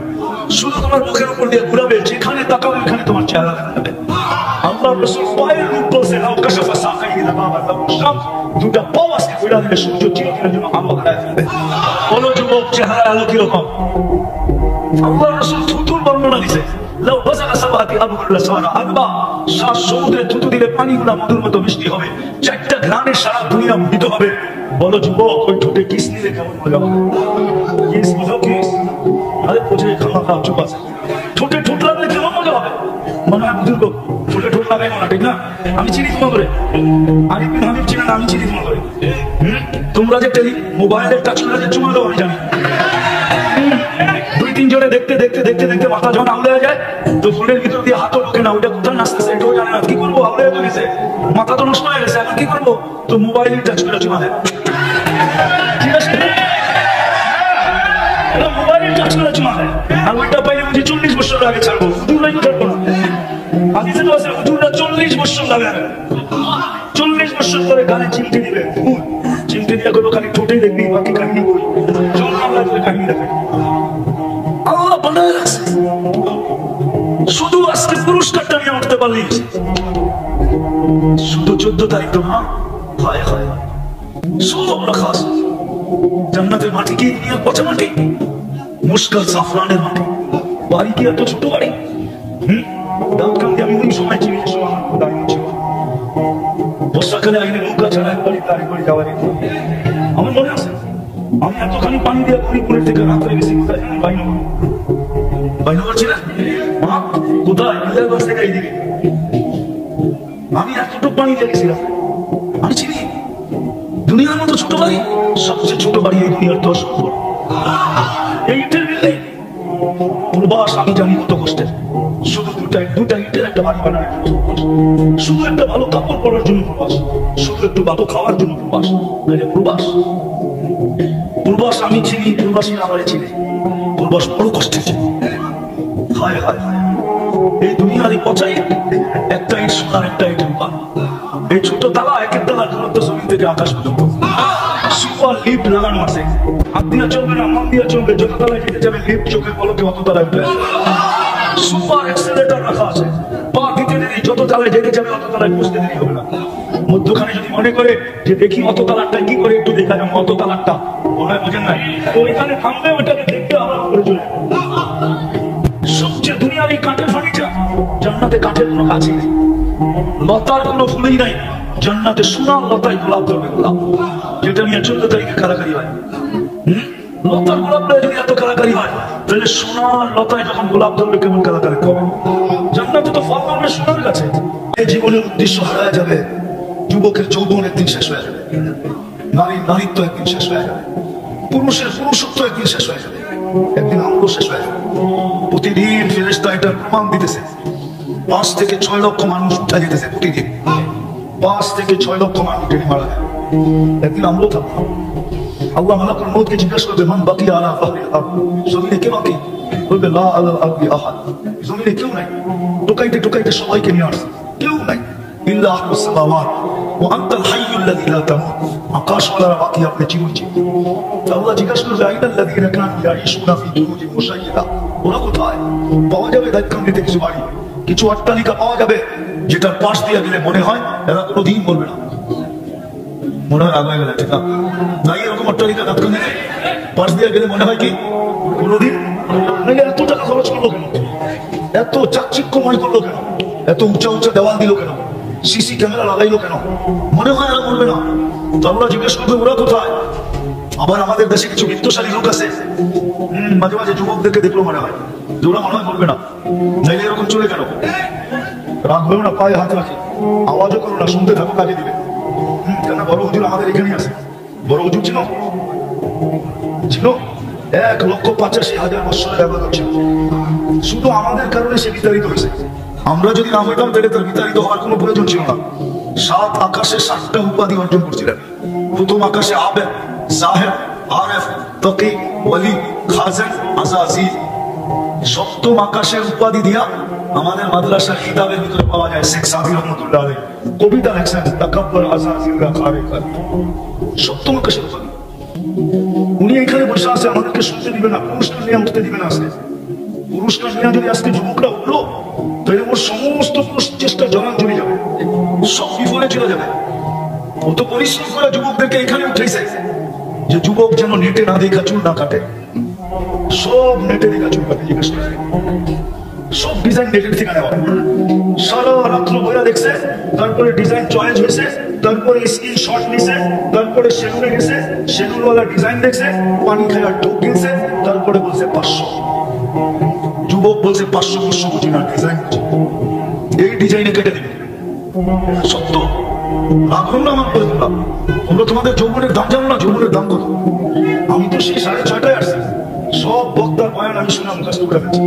শুধু তোমার মুখের উপর দিয়ে ঘুরাবে, যেখানে তাকাবে ওখানে তোমার চেহারা দেখা যাবে। আল্লাহ রাসূল পায়ের রূপ বলছে, লাউ কাশাফা সাকাইহি লামাবা শামস, দুটা পাও আজকে ঘুরা দিলে সূর্য চিরদিনের জন্য আলো হারায় ফেলবে। বলো যুবক, চেহারা আলো কিরকম? আল্লাহ রাসূল থুতুর বর্ণনা দিয়েছে, লাউ বাসাকা সাবাতি আবুল্লাহ সারা আরবা, 7 সমুদ্রে থুতু দিলে পানিগুলো মধুর মতো মিষ্টি হবে, 4টা ঘ্রাণে সারা দুনিয়া মুগ্ধ হবে। বলো যুবক, ওই ঠোঁটে কিস নিলে কেমন মজা হবে? কিস বুঝো, কিস? আরে বুঝে খাওয়া খাওয়া চুপ আছে। ঠোঁটে ঠোঁট লাগলে কেমন মজা হবে? মনে হয় বুঝুর্গ ঠোঁটে ঠোঁট লাগাই না, ঠিক না? আমি চিনি তোমার করে, আরিফ বিন হাবিব চিনি না, আমি চিনি তোমার করে। তোমরা যে মোবাইলের টাচ করে যে চুমা দাও আমি জানি। 2-3 জনে দেখতে দেখতে দেখতে দেখতে মাথা যখন আউলে হয়ে যায়, তো ফোনের ভিতর দিয়ে হাতও ঢোকে না, ওইটা কোথায় নাচতেছে এটাও জানে না। কি করবো, আউলে হয়ে গেছে, মাথা তো নষ্ট হয়ে গেছে, এখন কি করবো? তো মোবাইলের টাচ করে চুমা দেয়। ঠিক আছে, মোবাইলের টাচ করে চুমা দেয়। আর ওইটা পাইলে বুঝি 40 বছর আগে ছাড়বো, হুজুরাই তো ছাড়বো না। হাদিসে তো আছে হুজুররা 40 বছর লাগে, 40 বছর পরে গানে চিমটি দিবে, চিমটি দিয়ে করবো খালি ঠোঁটেই দেখবি, বাকি কাহিনী বলি, চল আমরা কাহিনী দেখে। আল্লাহ বানায় রাখছে, শুধু আজকে পুরস্কারটা নিয়ে উঠতে পারলি, শুধু 14 তারিখ তো না, হয় হয় সব রাখা আছে। জান্নাতের মাটি কি দুনিয়ার পচা মাটি? মুশকাল জাফরানের মাটি। বাড়ি কি এত ছোট বাড়ি? দাউদকান্দি আমি ওই সময় চিনি, দাঁড়িয়ে ছিল বর্ষাকালে আইনে নৌকা ছাড়া এক বাড়ি তার বাড়ি যাওয়ার আমার মনে আছে। আমি এতখানি পানি দিয়ে হরিপুরের থেকে রাত্রে গেছি, কোথায় বাইনগর, বাইনগর ছিল মা, কোথায় বিদ্যালয় থেকে এইদিকে। আমি এতটুকু পানি দিয়ে গেছিলাম, আমি চিনি দুনিয়ার মতো ছোট বাড়ি, সবচেয়ে ছোট বাড়ি এই দুনিয়ার 10 নম্বর। এই ইটের বিল্ডিং, প্রবাস আমি জানি কত কষ্টের। শুধু দুটা ইটের একটা বাড়ি বানানো, শুধু একটা ভালো কাপড় পরার জন্য প্রবাস, শুধু একটু ভালো খাওয়ার জন্য প্রবাস। প্রবাস প্রবাস আমি চিনি, প্রবাসী আমার চিনি। প্রবাস বড় কষ্টের। হায় হায় হায়, এই দুনিয়ার এই পচাই একটা ইট সোনার, একটা ইট রূপা। এই ছোট তালা, এক এক তালা দূরত্ব জমিন থেকে আকাশ পর্যন্ত। সুপার লিফট লাগানো আছে, হাত দিয়া চলবে না, মন দিয়া চলবে, যত তালায় যেতে যাবে লিফট চোখের পলকে অত তালায় উঠবে। সুপার এক্সেলেটর রাখা আছে, পা দিতে দেরি, যত তালায় যেতে যাবে অত তালায় পৌঁছতে দেরি হবে না। মধ্যখানে যদি মনে করে যে দেখি অত তালারটা কি করে একটু দেখা যাবে, অত তালারটা মনে হয় বোঝেন নাই, তো ওইখানে থামবে, ওইটাকে দেখতে আবার করে চলে। সবচেয়ে দুনিয়ার এই কাঠের ফার্নিচার, জান্নাতে কাঠের কোনো কাছে নেই, লতার কোনো ফুলেই নাই। জান্নাতে সোনার লতায় গোলাপ ধরবে, গোলাপ, যেটা নিয়ে 14 তারিখে কারাকারি হয়। লতার গোলাপ যদি এত কারাকারি হয়, তাহলে সোনার লতায় যখন গোলাপ ধরবে কেমন কারাকারি হবে? জান্নাতে তো ফল ধরবে সোনার কাছে। এই জীবনের উদ্দেশ্য হারায় যাবে, যুবকের যৌবন একদিন শেষ হয়ে যাবে, নারীর নারীত্ব একদিন শেষ হয়ে যাবে, পুরুষের পুরুষত্ব একদিন শেষ হয়ে যাবে। একদিন আমল শেষ হয়ে যাবে। প্রতিদিন ফেরেশতা এটা প্রমাণ দিতেছে, 5 থেকে 6 লক্ষ মানুষ উঠা যেতেছে প্রতিদিন, 5 থেকে 6 লক্ষ মানুষ ডেলি মারা যায়। একদিন আমল থাকবে, আল্লাহ মালাকুল মউতকে জিজ্ঞাসা করবে, মান বাকিয়া আলা ফাহরিল আরদ, জমিনে কে বাকি? বলবে লা আলাল আরদি আহাদ, জমিনে কেউ নাই। টোকাইতে টোকাইতে সবাইকে নিয়ে আসছে, কেউ নাই। ইল্লা আহলুস সামাওয়াত ওয়া আনতাল হাইয়ুল লাযী লা তামুত, আকাশওয়ালারা বাকি, আপনি চিরঞ্জীব। আল্লাহ জিজ্ঞাসা করবে, আইনাল লাযীনা কানু ইয়াঈশুনা ফি বুরুজিন মুশাইয়্যাদা, ওরা কোথায়? পাওয়া যাবে দায়িত্ব দিতে কিছু বাড়ি, কিছু অট্টালিকা পাওয়া যাবে যেটার পাশ দিয়ে গেলে মনে হয় এরা কোনোদিন বলবে না, মনে হয় আগায় গেলে, ঠিক না? এরকম অট্টালিকা দাঁতকান দিতে পাশ দিয়ে গেলে মনে হয় কি কোনোদিন? এত টাকা খরচ করলো কেন? এত চাকচিক্যময় করলো কেন? এত উঁচা উঁচা দেওয়াল দিল কেন? সিসি ক্যামেরা লাগাইলো কেন? মনে হয় আর বলবে না। তো আমরা জিজ্ঞেস করবো, ওরা কোথায়? আবার আমাদের দেশে কিছু বিত্তশালী লোক আছে, মাঝে মাঝে যুবকদেরকে দেখলো মনে হয় যে ওরা মনে হয় বলবে না, নাইলে এরকম চলে গেল। রাগ হয়েও না, পায়ে হাত রাখি, আওয়াজও করো না, শুনতে থাকো, কাজে দিবে। কেন? বড় হুজুর আমাদের এখানেই আছে। বড় হুজুর ছিল 1,85,000 বছরের আবাদত ছিল, শুধু আমাদের কারণে সে বিতাড়িত হয়েছে। আমরা যদি না হইতাম তাহলে তার বিতাড়িত হওয়ার কোনো প্রয়োজন ছিল না। 7 আকাশে 7টা উপাধি অর্জন করছিলেন। প্রথম আকাশে আবেদ, জাহেদ, আরেফ, তকি, ওয়ালি, খাজেন, আজাজিল। 7ম আকাশের উপাধি দিয়া আমাদের মাদ্রাসার কিতাবের ভিতরে পাওয়া যায়, শেখ সাবি রহমতুল্লাহ আলাইহি কবিতা লেখছেন, তাকাব্বর আজাজিলরা খারে খারে। 7ম আকাশের উপাধি। উনি এখানে বসে আছে, আমাদেরকে শুনতে দিবে না, পুরস্কার নিয়ে উঠতে দিবে না। আজকে পুরস্কার নিয়ে যদি আজকে যুবকরা উঠলো, তাহলে ওর সমস্ত চেষ্টা জমা চলে যাবে, সব বিফলে চলে যাবে। ও তো পরিশ্রম করে যুবকদেরকে এখানে উঠেছে যে যুবক যেন নেটে না দেখা চুল না কাটে। সব নেটে দেখা চুল কাটে, জিজ্ঞেস করে সব ডিজাইন নেটের থেকে নেওয়া। সারা রাত্র বইরা দেখছে, তারপরে ডিজাইন চয়েস হয়েছে, তারপরে স্ক্রিনশট নিছে, তারপরে সেলুনে গেছে, সেলুনওয়ালা ডিজাইন দেখছে, পানি খাওয়ার ঢোক গেছে, তারপরে বলছে 500। যুবক বলছে 500 বুঝি না, ডিজাইন এই ডিজাইনে কেটে দেবে। সত্য রাখুন না আমার করে দিলাম। তোমরা তোমাদের যৌবনের দাম জানো না? যৌবনের দাম কত? আমি তো সেই 6:30টায় আসছি, সব বক্তার বয়ান আমি শুনে মুখস্থ করে ফেলছি।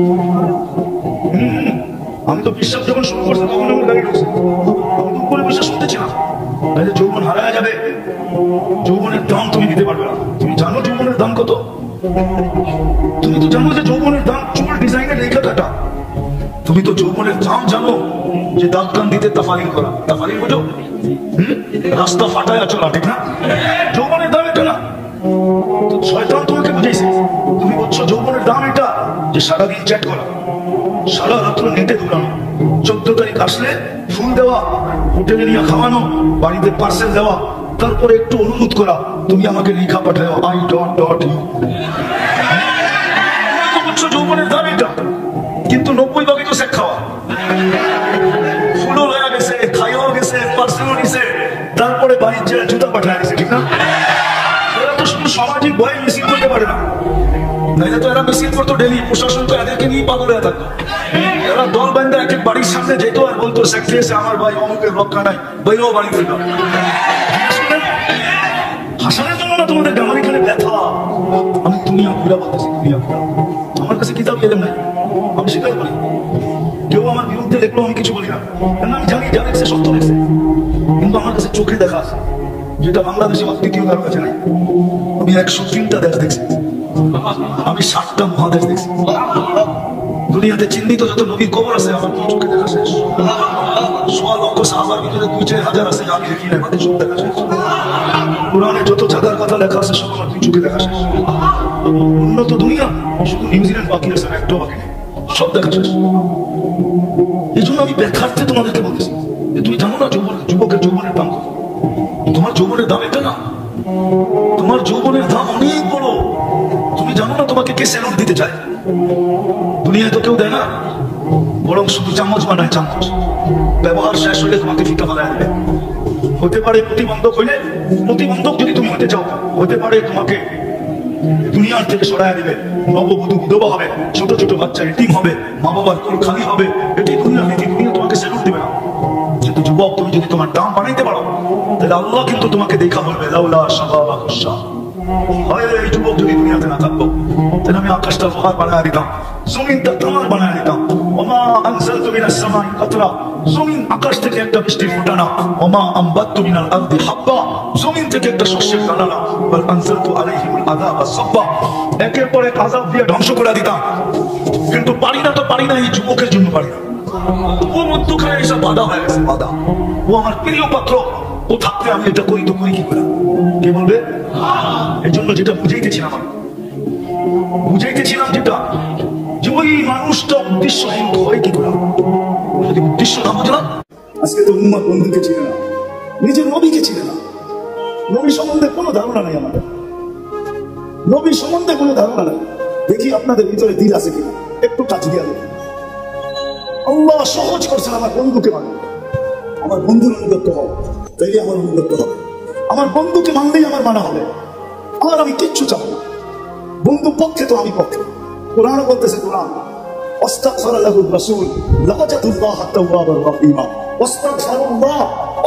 আমি তো বিশ্বাস যখন শুরু করছি তখন আমার গাড়ি ঢুকছে, আমি তো উপরে বিশ্বাস শুনতেছিলাম। তাহলে যৌবন হারায় যাবে, যৌবনের দাম তুমি দিতে পারবে না। তুমি জানো যৌবনের দাম কত? তুমি তো জানো যে যৌবনের দাম চুল ডিজাইনের রেখা কাটা। তুমি তো যৌবনের দাম জানো যে দাঁত কান দিতে তাফালিং করা। তাফালিং বোঝো? রাস্তা ফাটায় চলা, ঠিক না? যৌবনের দাম এটা না। শয়তান তোমাকে বুঝাইছে, তুমি বলছো যৌবনের দাম এটা যে সারাদিন চ্যাট করা, সারা রাত্র নেটে দৌড়ানো, 14 তারিখ আসলে ফুল দেওয়া, হোটেলে নিয়ে খাওয়ানো, বাড়িতে পার্সেল দেওয়া, তারপরে একটু অনুরোধ করা, তুমি আমাকে লেখা পাঠাও, আই ডট ডট ইউ। বলছো যৌবনের দাম এটা, কিন্তু 90 ভাগে তো সেক খাওয়া। ফুলও লয়া গেছে, খাইও গেছে, পার্সেলও নিছে, তারপরে বাড়ির যে জুতা পাঠায় গেছে, ঠিক না? এরা তো শুধু সামাজিক ভয়ে মিছিল করতে পারে না, নাইলে তো এরা মিছিল করতো ডেলি। প্রশাসন তো এদেরকে নিয়ে পাগল হয়ে থাকতো। এরা দল বান্ধা এক এক বাড়ির সামনে যেত আর বলতো, সেক্টরি এসে আমার ভাই অমুকের রক্ষা নাই, বাইরেও বাড়ি ফিরল। হাসানের জন্য না তোমাদের আমার এখানে ব্যথা। আমি দুনিয়া ঘুরা বলতেছি, দুনিয়া ঘুরা। আমার কাছে কিতাব এলেম নাই, আমি স্বীকার করি। কেউ আমার বিরুদ্ধে দেখলো আমি কিছু বলি না, কেন আমি জানি যা দেখছে সত্য দেখছে। কিন্তু আমার কাছে চোখে দেখা আছে, যেটা বাংলাদেশে বা তৃতীয় কারো কাছে নাই। আমি 103টা দেশ দেখছি, আমি 7টা মহাদেশ দেখছি। দুনিয়াতে চিহ্নিত যত নবীর কবর আছে আমার চোখে দেখা শেষ। 1.5 লক্ষ সাহাবার ভিতরে 2-4 হাজার আছে আমি দেখি না, আমাদের চোখ দেখা শেষ। কোরআনে যত চাঁদার কথা লেখা আছে সব আমার চোখে দেখা শেষ। উন্নত দুনিয়া শুধু নিউজিল্যান্ড বাকি আছে, একটাও বাকি নেই, সব দেখা শেষ। এই জন্য আমি ব্যাখ্যার্থে তোমাদেরকে বলতেছি যে তুমি জানো না যুবকের যৌবনের দাম কত? তোমার যৌবনের দাম এটা না, তোমার যৌবনের দাম অনেক বড়। তুমি জানো না তোমাকে কে সেলুট দিতে চায়? দুনিয়ায় তো কেউ দেয় না, বরং শুধু চামচ বানায়, চামচ। ব্যবহার শেষ হলে তোমাকে ফিকা বানায় দেবে। হতে পারে প্রতিবন্ধক হইলে, প্রতিবন্ধক যদি তুমি হতে চাও, হতে পারে তোমাকে দুনিয়ার থেকে সরায় দিবে। নববধূ বিধবা হবে, ছোট ছোট বাচ্চা এতিম হবে, মা বাবার কোল খালি হবে। এটি দুনিয়ার নীতি, দুনিয়া তোমাকে সেলুট দিবে না। কিন্তু যুবক তুমি যদি তোমার দাম বানাইতে পারো, তাহলে আল্লাহ কিন্তু তোমাকে দেখা বলবে, লাউলা শাবাবাকুশ শাহ, এই যুবক যদি দুনিয়াতে না থাকতো তাহলে আমি আকাশটা লোহার বানায় দিতাম, জমিনটা তামার বানায় দিতাম। ওমা আনজালতু মিনাস সামাই কাতরা, জমিন আকাশ থেকে একটা বৃষ্টির ফোঁটা না। ওমা আমবাততু মিনাল আরদি হাব্বা, জমিন থেকে একটা শস্যের দানা না। বাল আনজালতু আলাইহিমুল আযাবা সাব্বা, একের পর এক আযাব দিয়ে ধ্বংস করে দিতাম। কিন্তু পারি না তো পারি না, এই যুবকের জন্য পারি না। ও মধ্যখানে এসব বাধা হয়ে গেছে, বাধা। ও আমার প্রিয় পাত্র, ও থাকতে আমি এটা করি তো করি কি করে? কে বলবে? এই জন্য যেটা বুঝাইতেছিলাম যেটা, যে ওই মানুষটা উদ্দেশ্যহীন হয় কি করে? যদি উদ্দেশ্য না বুঝলাম, আজকে তো উম্মত বন্ধুকে চিনে না, নিজের নবীকে চিনে না। নবী সম্বন্ধে কোনো ধারণা নাই আমাদের, নবী সম্বন্ধে কোনো ধারণা নাই। দেখি আপনাদের ভিতরে দিল আছে কিনা, একটু কাজ দিয়ে দেখি। আল্লাহ সহজ করছেন আমার বন্ধুকে মানে, আমার বন্ধুর অনুগত হবে, তাইলে আমার অনুগত হবে। আমার বন্ধুকে মানলেই আমার মানা হবে। আর আমি কিচ্ছু চাবো না, বন্ধু পক্ষে তো আমি পক্ষে। কোরআন বলতেছে, কোরআন আস্তাগফার লাহুর রাসূল লাওয়াজাদুল্লাহ তাওয়াবার রহিমা।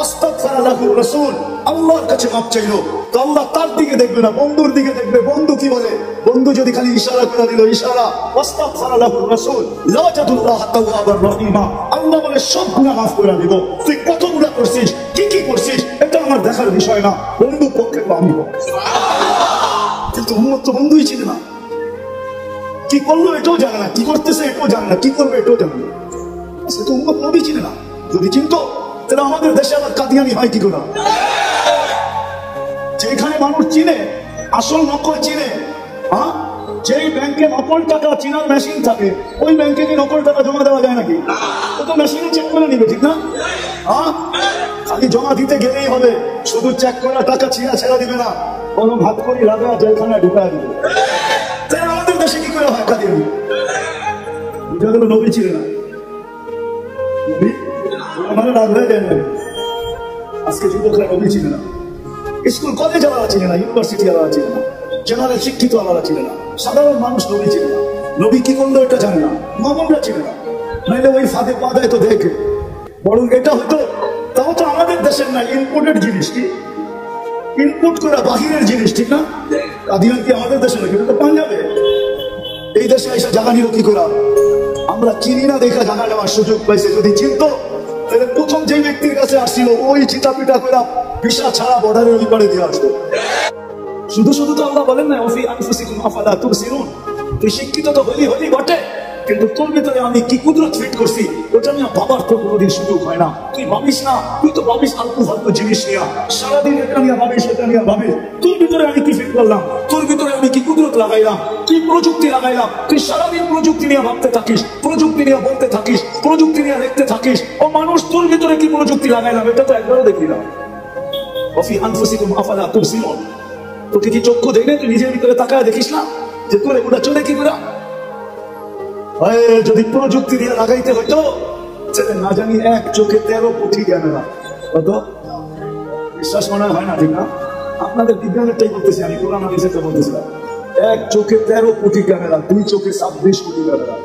আস্তাগফার লাহুর রাসূল, আল্লাহর কাছে মাপ চাইলো তো আল্লাহ তার দিকে দেখবে না, বন্ধুর দিকে দেখবে। বন্ধু কি বলে? বন্ধু যদি খালি ইশারা করে দিল, ইশারা, আস্তাগফার লাহুর রাসূল লাওয়াজাদুল্লাহ তাওয়াবার রহিমা, আল্লাহ বলে সব গুনাহ মাফ করে দিব। তুই কত গুনাহ করছিস, কি করছিস, এটা আমার দেখার বিষয় না। বন্ধু পক্ষে তো আমি পক্ষে। কিন্তু উম্মত তো বন্ধুই ছিল না, কি করলো এটাও জানে না, কি করতেছে এটাও জানে না, কি করবে এটাও জানে না। সে তো উম্মত নবী ছিল না। যদি চিনতো তাহলে আমাদের দেশে আবার কাদিয়ানি হয় কি করে? যেখানে মানুষ চিনে, আসল নকল চিনে। যেই ব্যাংকে নকল টাকা চিনার মেশিন থাকে, ওই ব্যাংকে কি নকল টাকা জমা দেওয়া যায় নাকি? ও তো মেশিনে চেক করে নিবে, ঠিক না? খালি জমা দিতে গেলেই হবে, শুধু চেক করা টাকা ছেড়া দিবে না, কোনো ভাত করি লাগা জেলখানায় ঢুকায় দিবে। তাই আমাদের দেশে কি করে হয় কাদিয়ানি? বুঝা গেল নবী ছিল না, নবী মানে রাগ হয়ে যায় না। আজকে যুবকরা নবী ছিল না, স্কুল কলেজ আলাদা ছিল না, ইউনিভার্সিটি আলাদা ছিল না, জেনারেল শিক্ষিত আলাদা ছিল না, সাধারণ মানুষ নবী ছিল না। নবী কি করলো এটা জানে না, মামুনরা ছিল না। নাইলে ওই ফাঁদে পা দেয় তো দেখে, বরং এটা হতো তাও তো আমাদের দেশের না, ইম্পোর্টেড জিনিস। কি ইনপুট করা বাহিরের জিনিস, ঠিক না? কাদিয়ান কি আমাদের দেশে নাকি? এটা তো পাঞ্জাবে। এই দেশে এসে জায়গা নিল কি করা? আমরা চিনি না দেখা জায়গা নেওয়ার সুযোগ পাইছে। যদি চিনতো তাহলে প্রথম যে ব্যক্তির কাছে আসছিল ওই চিতা পিটা করে ভিসা ছাড়া বর্ডারের ওই পারে দিয়ে আসতো। শুধু তো আল্লাহ বলেন না, ওফি আনফুসিকুম আফালা তুবসিরুন। তুই শিক্ষিত তো হলি বটে, কিন্তু তোর ভিতরে আমি কি কুদরত ফিট করছি ওটা নিয়ে ভাবার তো কোনোদিন সুযোগ হয় না। তুই ভাবিস না, তুই তো ভাবিস ফালতু জিনিস নিয়ে, সারাদিন এটা নিয়ে ভাবিস, এটা নিয়ে ভাবিস। তোর ভিতরে আমি কি ফিট করলাম, তোর ভিতরে আমি কি কুদরত লাগাইলাম, কি প্রযুক্তি লাগাইলাম। তুই সারাদিন প্রযুক্তি নিয়ে ভাবতে থাকিস, প্রযুক্তি নিয়ে বলতে থাকিস, প্রযুক্তি নিয়ে দেখতে থাকিস। ও মানুষ, তোর ভিতরে কি প্রযুক্তি লাগাইলাম এটা তো একবারও দেখি না। ওফি আনফুসিকুম আফালা তুবসিরুন। তোকে কি চক্ষু দেখে তুই নিজের ভিতরে তাকায় দেখিস না যে তোর ওটা চলে কি করে? যদি প্রযুক্তি দিয়ে লাগাইতে হইতো না জানি 1 চোখে 13 কোটি ক্যামেরা। কত বিশ্বাস মনে হয় না, ঠিক না? আপনাদের বিজ্ঞানেরটাই বলতেছি আমি, কোরআন হাদিসেরটা বলতেছিলাম। 1 চোখে 13 কোটি ক্যামেরা, 2 চোখে 26 কোটি ক্যামেরা।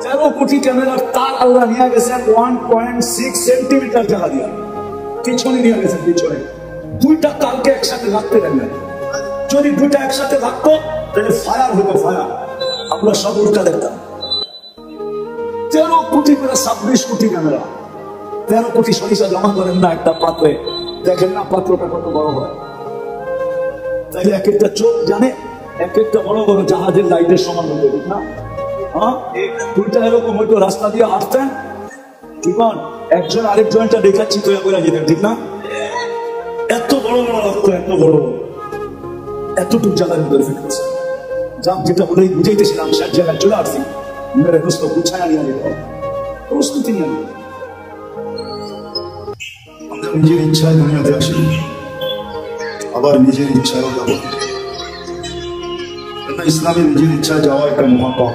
13 কোটি ক্যামেরার তার আল্লাহ নিয়ে গেছেন 1.6 সেন্টিমিটার জায়গা দিয়া, পিছনে নিয়ে গেছেন। পিছনে 2টা কালকে একসাথে রাখতে দেন না। যদি 2টা একসাথে রাখতো তাহলে ফায়ার হতো, ফায়ার। আমরা সব উল্টা দেখতাম। 13 কোটি করে 26 কোটি ক্যামেরা, 13 কোটি সরিষা জমা করেন না একটা পাত্রে, দেখেন না পাত্রটা কত বড় হয়। তাই এক একটা চোখ জানে, এক একটা বড় বড় জাহাজের লাইটের সমান হতো, ঠিক না? 2টা এরকম হয়তো রাস্তা দিয়ে আসতেন, ঠিক না? একজন আরেকজনটা দেখাচ্ছি তো করে যেতেন, ঠিক না? এত বড় বড় রক্ত, এত বড় এতটুকু জায়গার ভিতরে ফেটেছে। যেটা বলে বুঝাইতেছিলাম, সে জায়গায় চলে আসছি, মেরে দোস্ত গুছায় নিয়ে যেত, প্রস্তুতি নিয়ে নিত। আমরা নিজের ইচ্ছায় দুনিয়াতে আসি, আবার নিজের ইচ্ছায়ও যাব। ইসলামে নিজের ইচ্ছায় যাওয়া একটা মহাপাপ,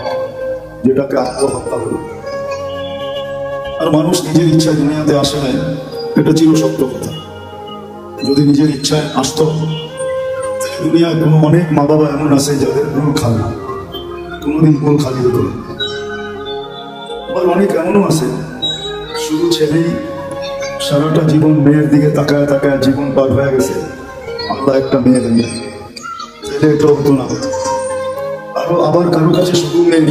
যেটাকে আত্মহত্যা বলে। আর মানুষ নিজের ইচ্ছায় দুনিয়াতে আসে না, এটা চিরসত্য কথা। যদি নিজের ইচ্ছায় আসতো, দুনিয়ায় কোনো অনেক মা বাবা এমন আছে যাদের কোনো খাবে না, কোনোদিন কোন খালি হতো না। আবার অনেক এমনও আছে শুধু ছেলেই সারাটা জীবন মেয়ের দিকে তাকায় তাকায় জীবন পার হয়ে গেছে, আল্লাহ একটা মেয়ে দেন, তাহলে এটা হতো না। আবার কারো কাছে সুযোগ নেই,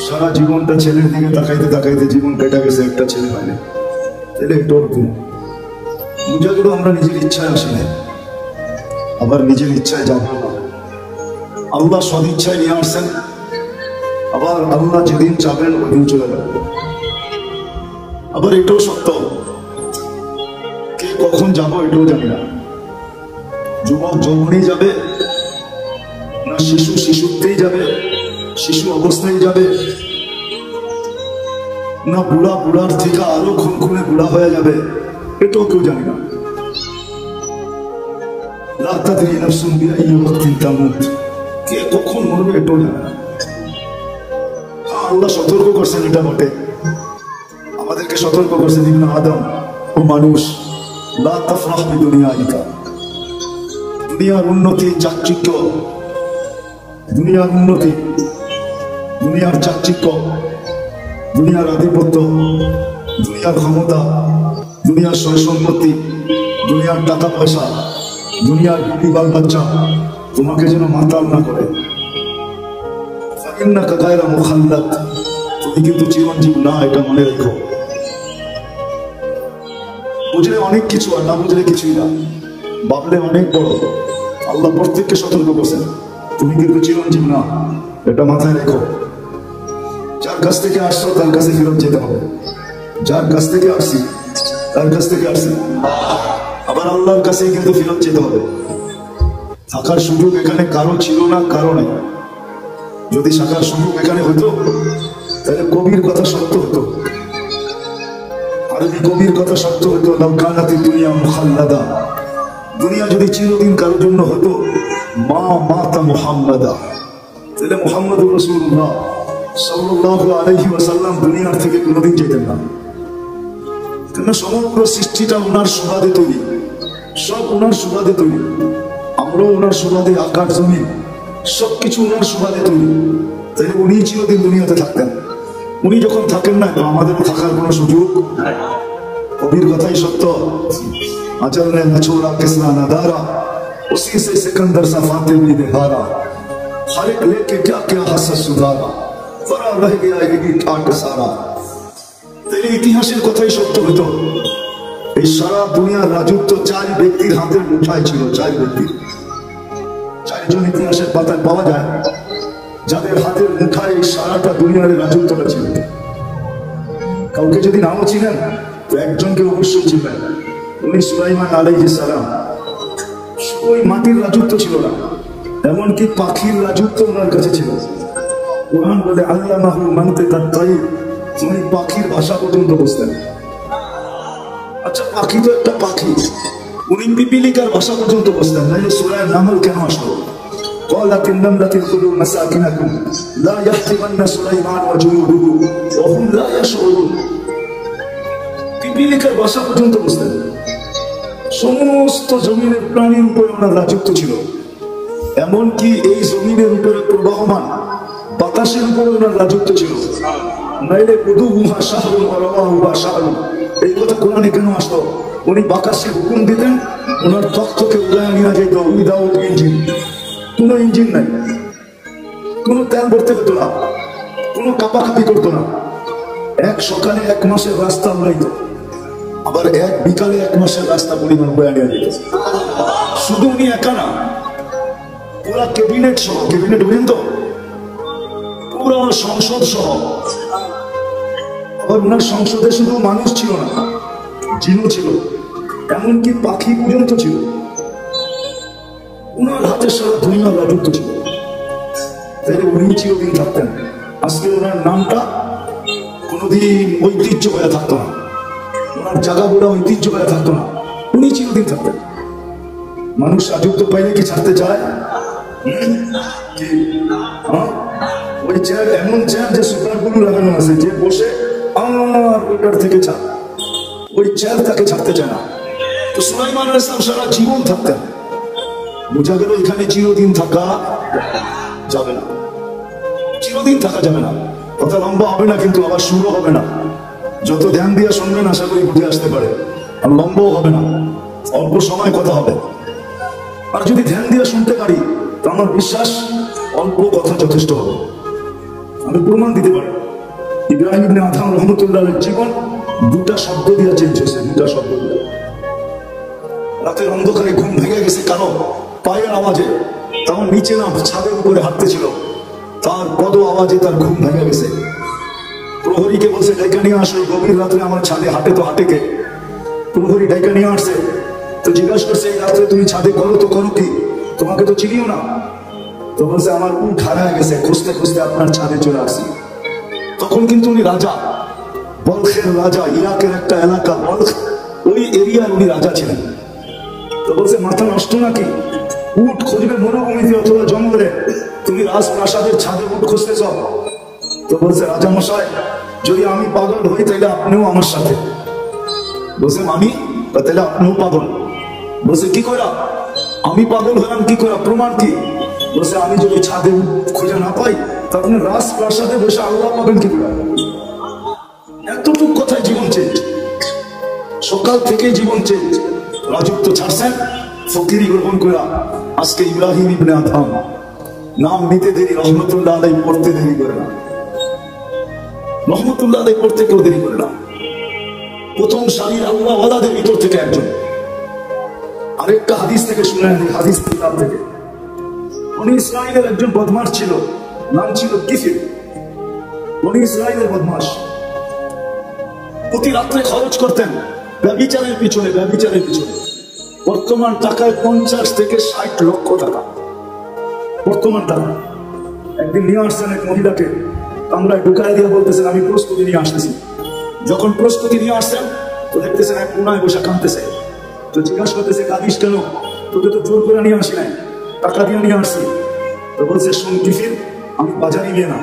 সারা জীবনটা ছেলের দিকে তাকাইতে তাকাইতে জীবন কেটে গেছে, একটা ছেলে পাইনি, তাহলে এটা হতো না। বুঝা গেল আমরা নিজের ইচ্ছায় আসি না, আবার নিজের ইচ্ছায় যাব না। আল্লাহ সদিচ্ছায় নিয়ে আসছেন, আবার আল্লাহ যেদিন চাবেন ওই দিন চলে যাবে। আবার এটাও সত্য, কে কখন যাবো এটাও জানি না। যুবক যৌবনেই যাবে, না শিশু শিশুতেই যাবে, শিশু অবস্থায় যাবে, না বুড়া বুড়ার থেকে আরো খুনখুনে বুড়া হয়ে যাবে, এটাও কেউ জানি না। লা তাদরি নাফসুন বিআইয়ি ওয়াক্তিন তামুত, কে কখন মরবে এটাও জানে না। আল্লাহ সতর্ক করছেন, এটা বটে, আমাদেরকে সতর্ক করছেন, ইবনে আদম ও মানুষ, লা তাফরাহ বিদুনিয়াইকা, দুনিয়ার উন্নতি চাকচিক্য, দুনিয়ার উন্নতি, দুনিয়ার চাকচিক্য, দুনিয়ার আধিপত্য, দুনিয়ার ক্ষমতা, দুনিয়ার সয় সম্পত্তি, দুনিয়ার টাকা পয়সা, দুনিয়ার বিবি বাল বাচ্চা তোমাকে যেন মাতাল না করে। ফাইন্নাকা গায়রা মুখাল্লাদ, তুমি কিন্তু চিরঞ্জীব না, এটা মনে রেখো। বুঝলে অনেক কিছু আর না বুঝলে কিছুই না, ভাবলে অনেক বড়। আল্লাহ প্রত্যেককে সতর্ক করছেন, তুমি কিন্তু চিরঞ্জীব না, এটা মাথায় রেখো। যার কাছ থেকে আসছো তার কাছে ফেরত যেতে হবে, যার কাছ থেকে আসছি তার কাছ থেকে আসছি, আবার আল্লাহর কাছে কিন্তু ফেরত যেতে হবে। থাকার সুযোগ এখানে কারো ছিল না, কারো নেই। যদি থাকার সুযোগ এখানে হতো তাহলে কবির কথা সত্য হতো, আরবি কবির কথা সত্য হতো, লাউ কানাতি দুনিয়া মুখাল্লাদা, দুনিয়া যদি চিরদিন কারোর জন্য হতো, মা মাতা মুহাম্মাদা, তাহলে মুহাম্মদুর রাসূলুল্লাহ সাল্লাল্লাহু আলাইহি ওয়াসাল্লাম দুনিয়ার থেকে কোনোদিন যেতেন না। কেন? সমগ্র সৃষ্টিটা ওনার সুবাদে তৈরি, সব ওনার সুবাদে তৈরি, আমরাও ওনার সুবাদে, আকাশ জমিন সবকিছু ওনার সুবাদে তৈরি। তাহলে উনি চিরদিন দুনিয়াতে থাকতেন। উনি যখন থাকেন না, তো আমাদের থাকার কোনো সুযোগ নাই। কবির কথাই সত্য, আচল নে নছোড়া কিসরা নাদারা, উসি সে সিকন্দর সা ফাতে भी बेहारा, हर एक लेके क्या क्या हसस सुधारा, परा रह गया यही ठाट सारा। তাহলে ইতিহাসের কথাই সত্য হতো, এই সারা দুনিয়ার রাজত্ব চার ব্যক্তির হাতের মুঠায় ছিল, চার ব্যক্তি, চারজন ইতিহাসের পাতায় পাওয়া যায় যাদের হাতের মুঠায় এই সারাটা দুনিয়ার রাজত্বটা ছিল। কাউকে যদি নামও ছিলেন তো একজনকে অবশ্যই ছিলেন, উনি সুলাইমান আলাইহিস সালাম। ওই মাটির রাজত্ব ছিল না, এমনকি পাখির রাজত্ব ওনার কাছে ছিল। কোরআন বলে আল্লামাহু মানতিকাত তাইর, উনি পাখির ভাষা পর্যন্ত বুঝতেন। আচ্ছা, পাখি তো একটা পাখি, উনি পিপিলিকার ভাষা পর্যন্ত বুঝতেন। নাহলে সূরা নামল কেন আসলো? قالت النملة ادخلوا مساكنكم لا يحطمن سليمان وجنوده وهم لا يشعرون। পিপিলিকার ভাষা পর্যন্ত বুঝতেন। সমস্ত জমিনের প্রাণীর উপরে ওনার রাজত্ব ছিল, এমনকি এই জমিনের উপরে প্রবাহমান বাতাসের উপরে ওনার রাজত্ব ছিল। নাইলে উদুহা শাহরুন ওয়া রাওয়াহুহা শাহরুন, এই কথা কোরআনে কেন আসতো? উনি বাতাসে হুকুম দিতেন, ওনার তখ্তকে উড়ায় নিয়ে যেত উইদাউট ইঞ্জিন। কোনো ইঞ্জিন নাই, কোনো তেল ভরতে হতো না, কোনো কাপাকাপি করতো না। এক সকালে 1 মাসের রাস্তা উড়াইতো, আবার এক বিকালে 1 মাসের রাস্তা পরিমাণ বয়ে নিয়ে যেত। শুধু উনি একা না, পুরা ক্যাবিনেট সহ, ক্যাবিনেট বুঝেন তো, পুরা সংসদ সহ। আবার ওনার সংসদে শুধু মানুষ ছিল না, জিনও ছিল, এমনকি পাখি পর্যন্ত ছিল। ওনার হাতে সারা দুনিয়ার রাজত্ব ছিল। তাহলে উনি চিরদিন থাকতেন। আজকে ওনার নামটা কোনোদিন ঐতিহ্য হয়ে থাকতো না, ওনার জায়গাগুলো ঐতিহ্য হয়ে থাকতো না, উনি চিরদিন থাকতেন। মানুষ রাজত্ব পাইলে কি ছাড়তে চায়? ওই চেয়ার, এমন চেয়ার যে সুপারগুলো লাগানো আছে, যে বসে আর ওটার থেকে ছাড়, ওই চেয়ার তাকে ছাড়তে চায় না। তো সুলাইমান আলাইহিস সালাম সারা জীবন থাকতেন। বোঝা গেল এখানে চিরদিন থাকা যাবে না, চিরদিন থাকা যাবে না। কথা লম্বা হবে না, কিন্তু আবার শুরু হবে না। যত ধ্যান দিয়ে শুনবেন আশা করি বুঝে আসতে পারে। আর লম্বাও হবে না, অল্প সময় কথা হবে। আর যদি ধ্যান দিয়ে শুনতে পারি তো আমার বিশ্বাস অল্প কথা যথেষ্ট হবে। আমি প্রমাণ দিতে পারি ইব্রাহিম ইবনে আদহাম রহমতুল্লাহের জীবন দুটা শব্দ দিয়ে চেঞ্জ হয়েছে, দুটা শব্দ দিয়ে। রাতের অন্ধকারে ঘুম ভেঙে গেছে কারো পায়ের আওয়াজে, তখন নিচে না ছাদের উপরে হাঁটতেছিল, তার পদ আওয়াজে তার ঘুম ভেঙে গেছে। প্রহরীকে বলছে ডাইকা নিয়ে আসলে গভীর রাত্রে আমার ছাদে হাঁটে তো হাঁটে কে? প্রহরী ডাইকা নিয়ে আসছে, তো জিজ্ঞাসা করছে এই রাত্রে তুমি ছাদে করো তো করো কি, তোমাকে তো চিনিও না। তো বলছে আমার উঠ হারায় গেছে, খুঁজতে খুঁজতে আপনার ছাদে চলে আসছি। তখন কিন্তু উনি রাজা, বলখের রাজা, ইরাকের একটা এলাকা বলখ, ওই এরিয়ার উনি রাজা ছিলেন। তো বলছে মাথা নষ্ট নাকি, উট খুঁজবে মরুভূমিতে অথবা জঙ্গলে, তুমি রাজপ্রাসাদের ছাদে উট খুঁজতেছ? তো বলছে রাজা মশাই যদি আমি পাগল হই তাহলে আপনিও আমার সাথে। বলছে আমি? তাহলে আপনিও পাগল। বলছে কি করে আমি পাগল হলাম, কি করে, প্রমাণ কি? বলছে আমি যদি ছাদে খুঁজে না পাই তখন রাজপ্রাসাদে বসে আল্লাহ পাবেন কি করে? এতটুকু কথায় জীবন চেঞ্জ, সকাল থেকে জীবন চেঞ্জ। রাজত্ব ছাড়ছেন, ফকিরি গ্রহণ করে আজকে ইব্রাহিম ইবনে আদহাম নাম নিতে দেরি, রহমতুল্লাহ আলাইহি পড়তে দেরি করে না, রহমতুল্লাহ আলাইহি পড়তে কেউ দেরি করে না। প্রথম সারির আল্লাহ ওয়ালাদের ভিতর থেকে একজন। আরেকটা হাদিস থেকে শুনে হাদিস কিতাব থেকে, বনি ইসরাইলের একজন বদমাশ ছিল, নাম ছিল কিফির। বনি ইসরাইলের বদমাশ প্রতি রাত্রে খরচ করতেন ব্যভিচারের পিছনে, ব্যভিচারের পিছনে। বর্তমান টাকায় 50 থেকে 60 লক্ষ টাকা বর্তমান টাকা। একদিন নিয়ে আসছেন এক মহিলাকে, আমরা ঢুকায় দিয়ে বলতেছেন আমি প্রস্তুতি নিয়ে আসতেছি। যখন প্রস্তুতি নিয়ে আসছেন তো দেখতেছেন এক কোনায় বসে কাঁদতেছে। তো জিজ্ঞাসা করতেছে কাঁদিস কেন? তোকে তো জোর করে নিয়ে আসি নাই, টাকা দিয়ে নিয়ে আসছি। তো বলছে শোন কিফির, আমি বাজারে গিয়ে না,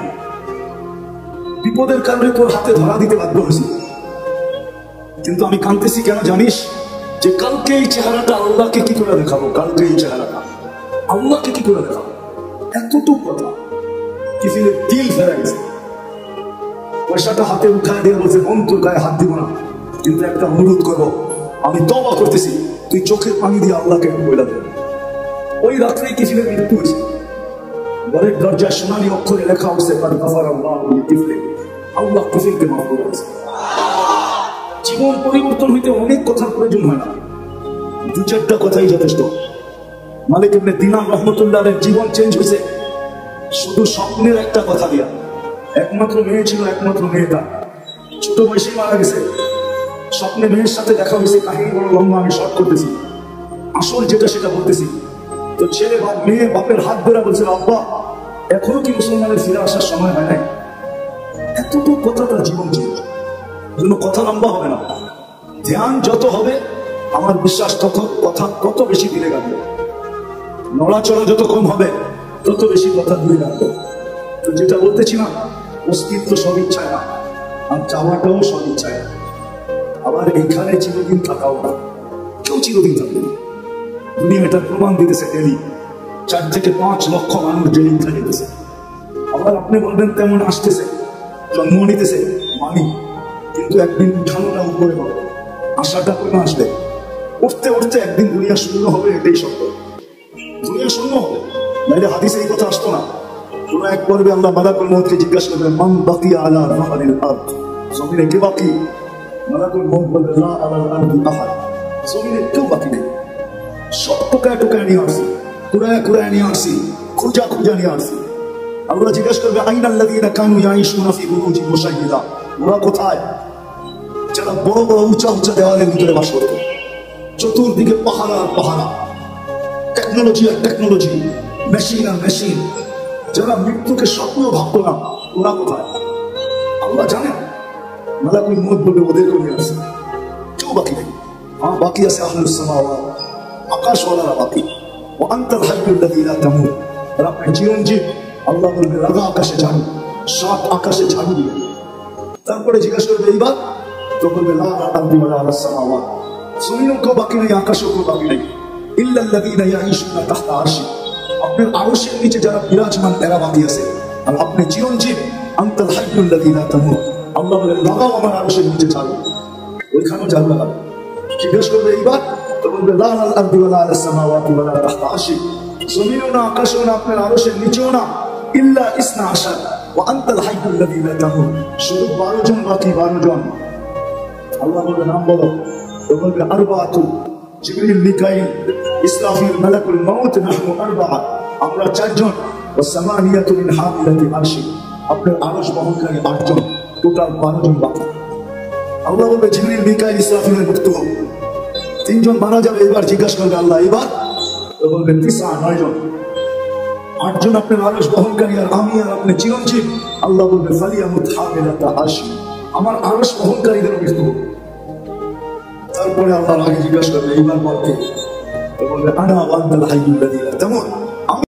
বিপদের কারণে তোর হাতে ধরা দিতে বাধ্য হয়েছি, কিন্তু আমি কাঁদতেছি কেন জানিস? যে কালকে এই চেহারাটা আল্লাহকে কি করে দেখাবো, কালকে এই চেহারাটা আল্লাহকে কি করে দেখাবো। এতটুকু কথা কিফিরের দিল ফেরা গেছে। পয়সাটা হাতে উঠায় দিয়ে বলছে বোন তোর গায়ে হাত দিব না, কিন্তু একটা অনুরোধ করবো, আমি তওবা করতেছি, তুই চোখের পানি দিয়ে আল্লাহকে বলে দে। ওই রাত্রেই কিফিরের মৃত্যু হয়েছে। ঘরের দরজায় সোনালী অক্ষরে লেখা হচ্ছে আল্লাহ কিফিরকে মাফ করে দিয়েছে। জীবন পরিবর্তন হইতে অনেক কথার প্রয়োজন হয় না, 2-4টা কথাই যথেষ্ট। মালিক ইবনে দিনার রহমতুল্লাহের জীবন চেঞ্জ হয়েছে শুধু স্বপ্নের একটা কথা দিয়া। একমাত্র মেয়ে ছিল, একমাত্র মেয়েটা ছোট বয়সে মারা গেছে। স্বপ্নে মেয়ের সাথে দেখা হয়েছে, কাহিনী বড় লম্বা, আমি শর্ট করতেছি, আসল যেটা সেটা বলতেছি। তো ছেলে মেয়ে বাপের হাত ধরে বলছে আব্বা এখনো কি মুসলমানের ফিরে আসার সময় হয় নাই? এতটুকু কথা তার জীবন ছিল। জন্য কথা লম্বা হবে না, ধ্যান যত হবে আমার বিশ্বাস তত কথা তত বেশি দিলে গাবে, নড়াচড়া যত কম হবে তত বেশি কথা দিয়ে রাখবে। তো যেটা বলতেছিলাম, অস্তিত্ব সব ইচ্ছায় না, আর চাওয়াটাও সব ইচ্ছায় না। আবার এইখানে চিরদিন থাকাও না, কেউ চিরদিন থাকবে না। দুনিয়া এটার প্রমাণ দিতেছে ডেলি 4 থেকে 5 লক্ষ মানুষ ডেলি উঠে যেতেছে। আবার আপনি বলবেন তেমন আসতেছে, জন্ম নিতেছে মানি, কিন্তু একদিন উঠানোটা উপরে হবে, আশাটা করে আসবে। উঠতে উঠতে একদিন দুনিয়া শূন্য হবে, এটাই সত্য। দুনিয়া শূন্য হবে, নাইলে হাদিসে এই কথা আসতো না। কোন এক পর্বে আল্লাহ মালাকুল মউতকে জিজ্ঞাসা করবেন মান বাকিয়া আলা যাহরিল আরদ, জমিনে কে বাকি? মালাকুল মউত বলবে লা আলাল আরদি আহাদ, জমিনে কেউ বাকি নেই। সব টোকায় টোকায় নিয়ে আসছি, কুড়ায় কুড়ায় নিয়ে আসছি, খুঁজা খুঁজা নিয়ে আসছি। আল্লাহ জিজ্ঞাসা করবে আইনাল্লাযীনা কানু ইয়াঈশুনা ফি বুরুজিন মুশাইয়্যিদা, ওরা কোথায়? যারা বড় বড় উঁচা উঁচা দেওয়ালের ভিতরে বাস করত, চতুর্দিকে পাহাড় আর পাহাড়, টেকনোলজি আর টেকনোলজি, মেশিন আর মেশিন, যারা মৃত্যুকে স্বপ্ন ভাবত না, ওরা কোথায়? আল্লাহ জানেন। মালাকুল মউত বলবে ওদেরকে নিয়ে আসছে, কেউ বাকি নেই। বাকি আছে আহলুস সামাওয়াত, আকাশওয়ালারা বাকি। ও আনতাল হাইয়ুল্লাযী লা তামুত, আর আপনি চিরঞ্জীব। আল্লাহ বলবে রাগা আকাশে ঝাড়ু, 7 আকাশে ঝাড়ু দিবে। তারপরে জিজ্ঞাসা করবে এইবার, তো বলবে লা আরদি ওয়ালা আলাস সামাওয়াত, জমিনও কেউ বাকি নেই, আকাশও কেউ বাকি নেই। ইল্লাল্লাযীনা ইয়াঈশুনা তাহতা আরশি, আপনার আরশের নিচে যারা বিরাজমান এরা বাকি আছে। আর আপনি চিরঞ্জীব, আনতাল হাইয়ুল্লাযী লা তামুত। আল্লাহ বলে লাগাও আমার আরশের নিচে ঝাড়ু, ওইখানেও ঝাড়ু লাগাবে। জিজ্ঞেস করবে এইবার, তো বলবে লা আলাল আরদি ওয়ালা আলাস সামাওয়াতি ওয়ালা তাহতা আরশি, জমিনও না আকাশও না আপনার আরশের নিচেও না, ইল্লা ইসনা আশার ওয়া আনতাল হাইয়ুল লাযী লা তামুত, শুধু 12 জন বাকি 12 জন। আল্লাহ বলবে নাম বলো, তো বলবে আরবাআতু, জিবরিল মিকাইল ইসরাফিল মালাকুল মাউত, নাহনু আরবাআ, আমরা 4 জন, ওয়া সামানিয়াতু মিন হামিলাতি আরশি, আপনার আরশ বহনকারী 8 জন, টোটাল 12 জন বাকি। আল্লাহ বলবে জিবরিল মিকাইল ইসরাফিলের মৃত্যু হোক, 3 জন মারা যাবে। এবার জিজ্ঞাসা করবে আল্লাহ এবার, তো বলবে 9 জন, 8 জন আপনার আরশ বহনকারী আর আমি আর আপনি চিরঞ্জীব। আল্লাহ বলবে ফালিয়ামুত হামিলাতা আরশি, আমার আরশ বহনকারীদের মৃত্যু হোক। তারপরে আল্লাহর আগে জিজ্ঞাসা করবে এইবার বলতে, তো বলবে আনা ওয়া আনতাল হাইয়ুল লাযী লা তামুত,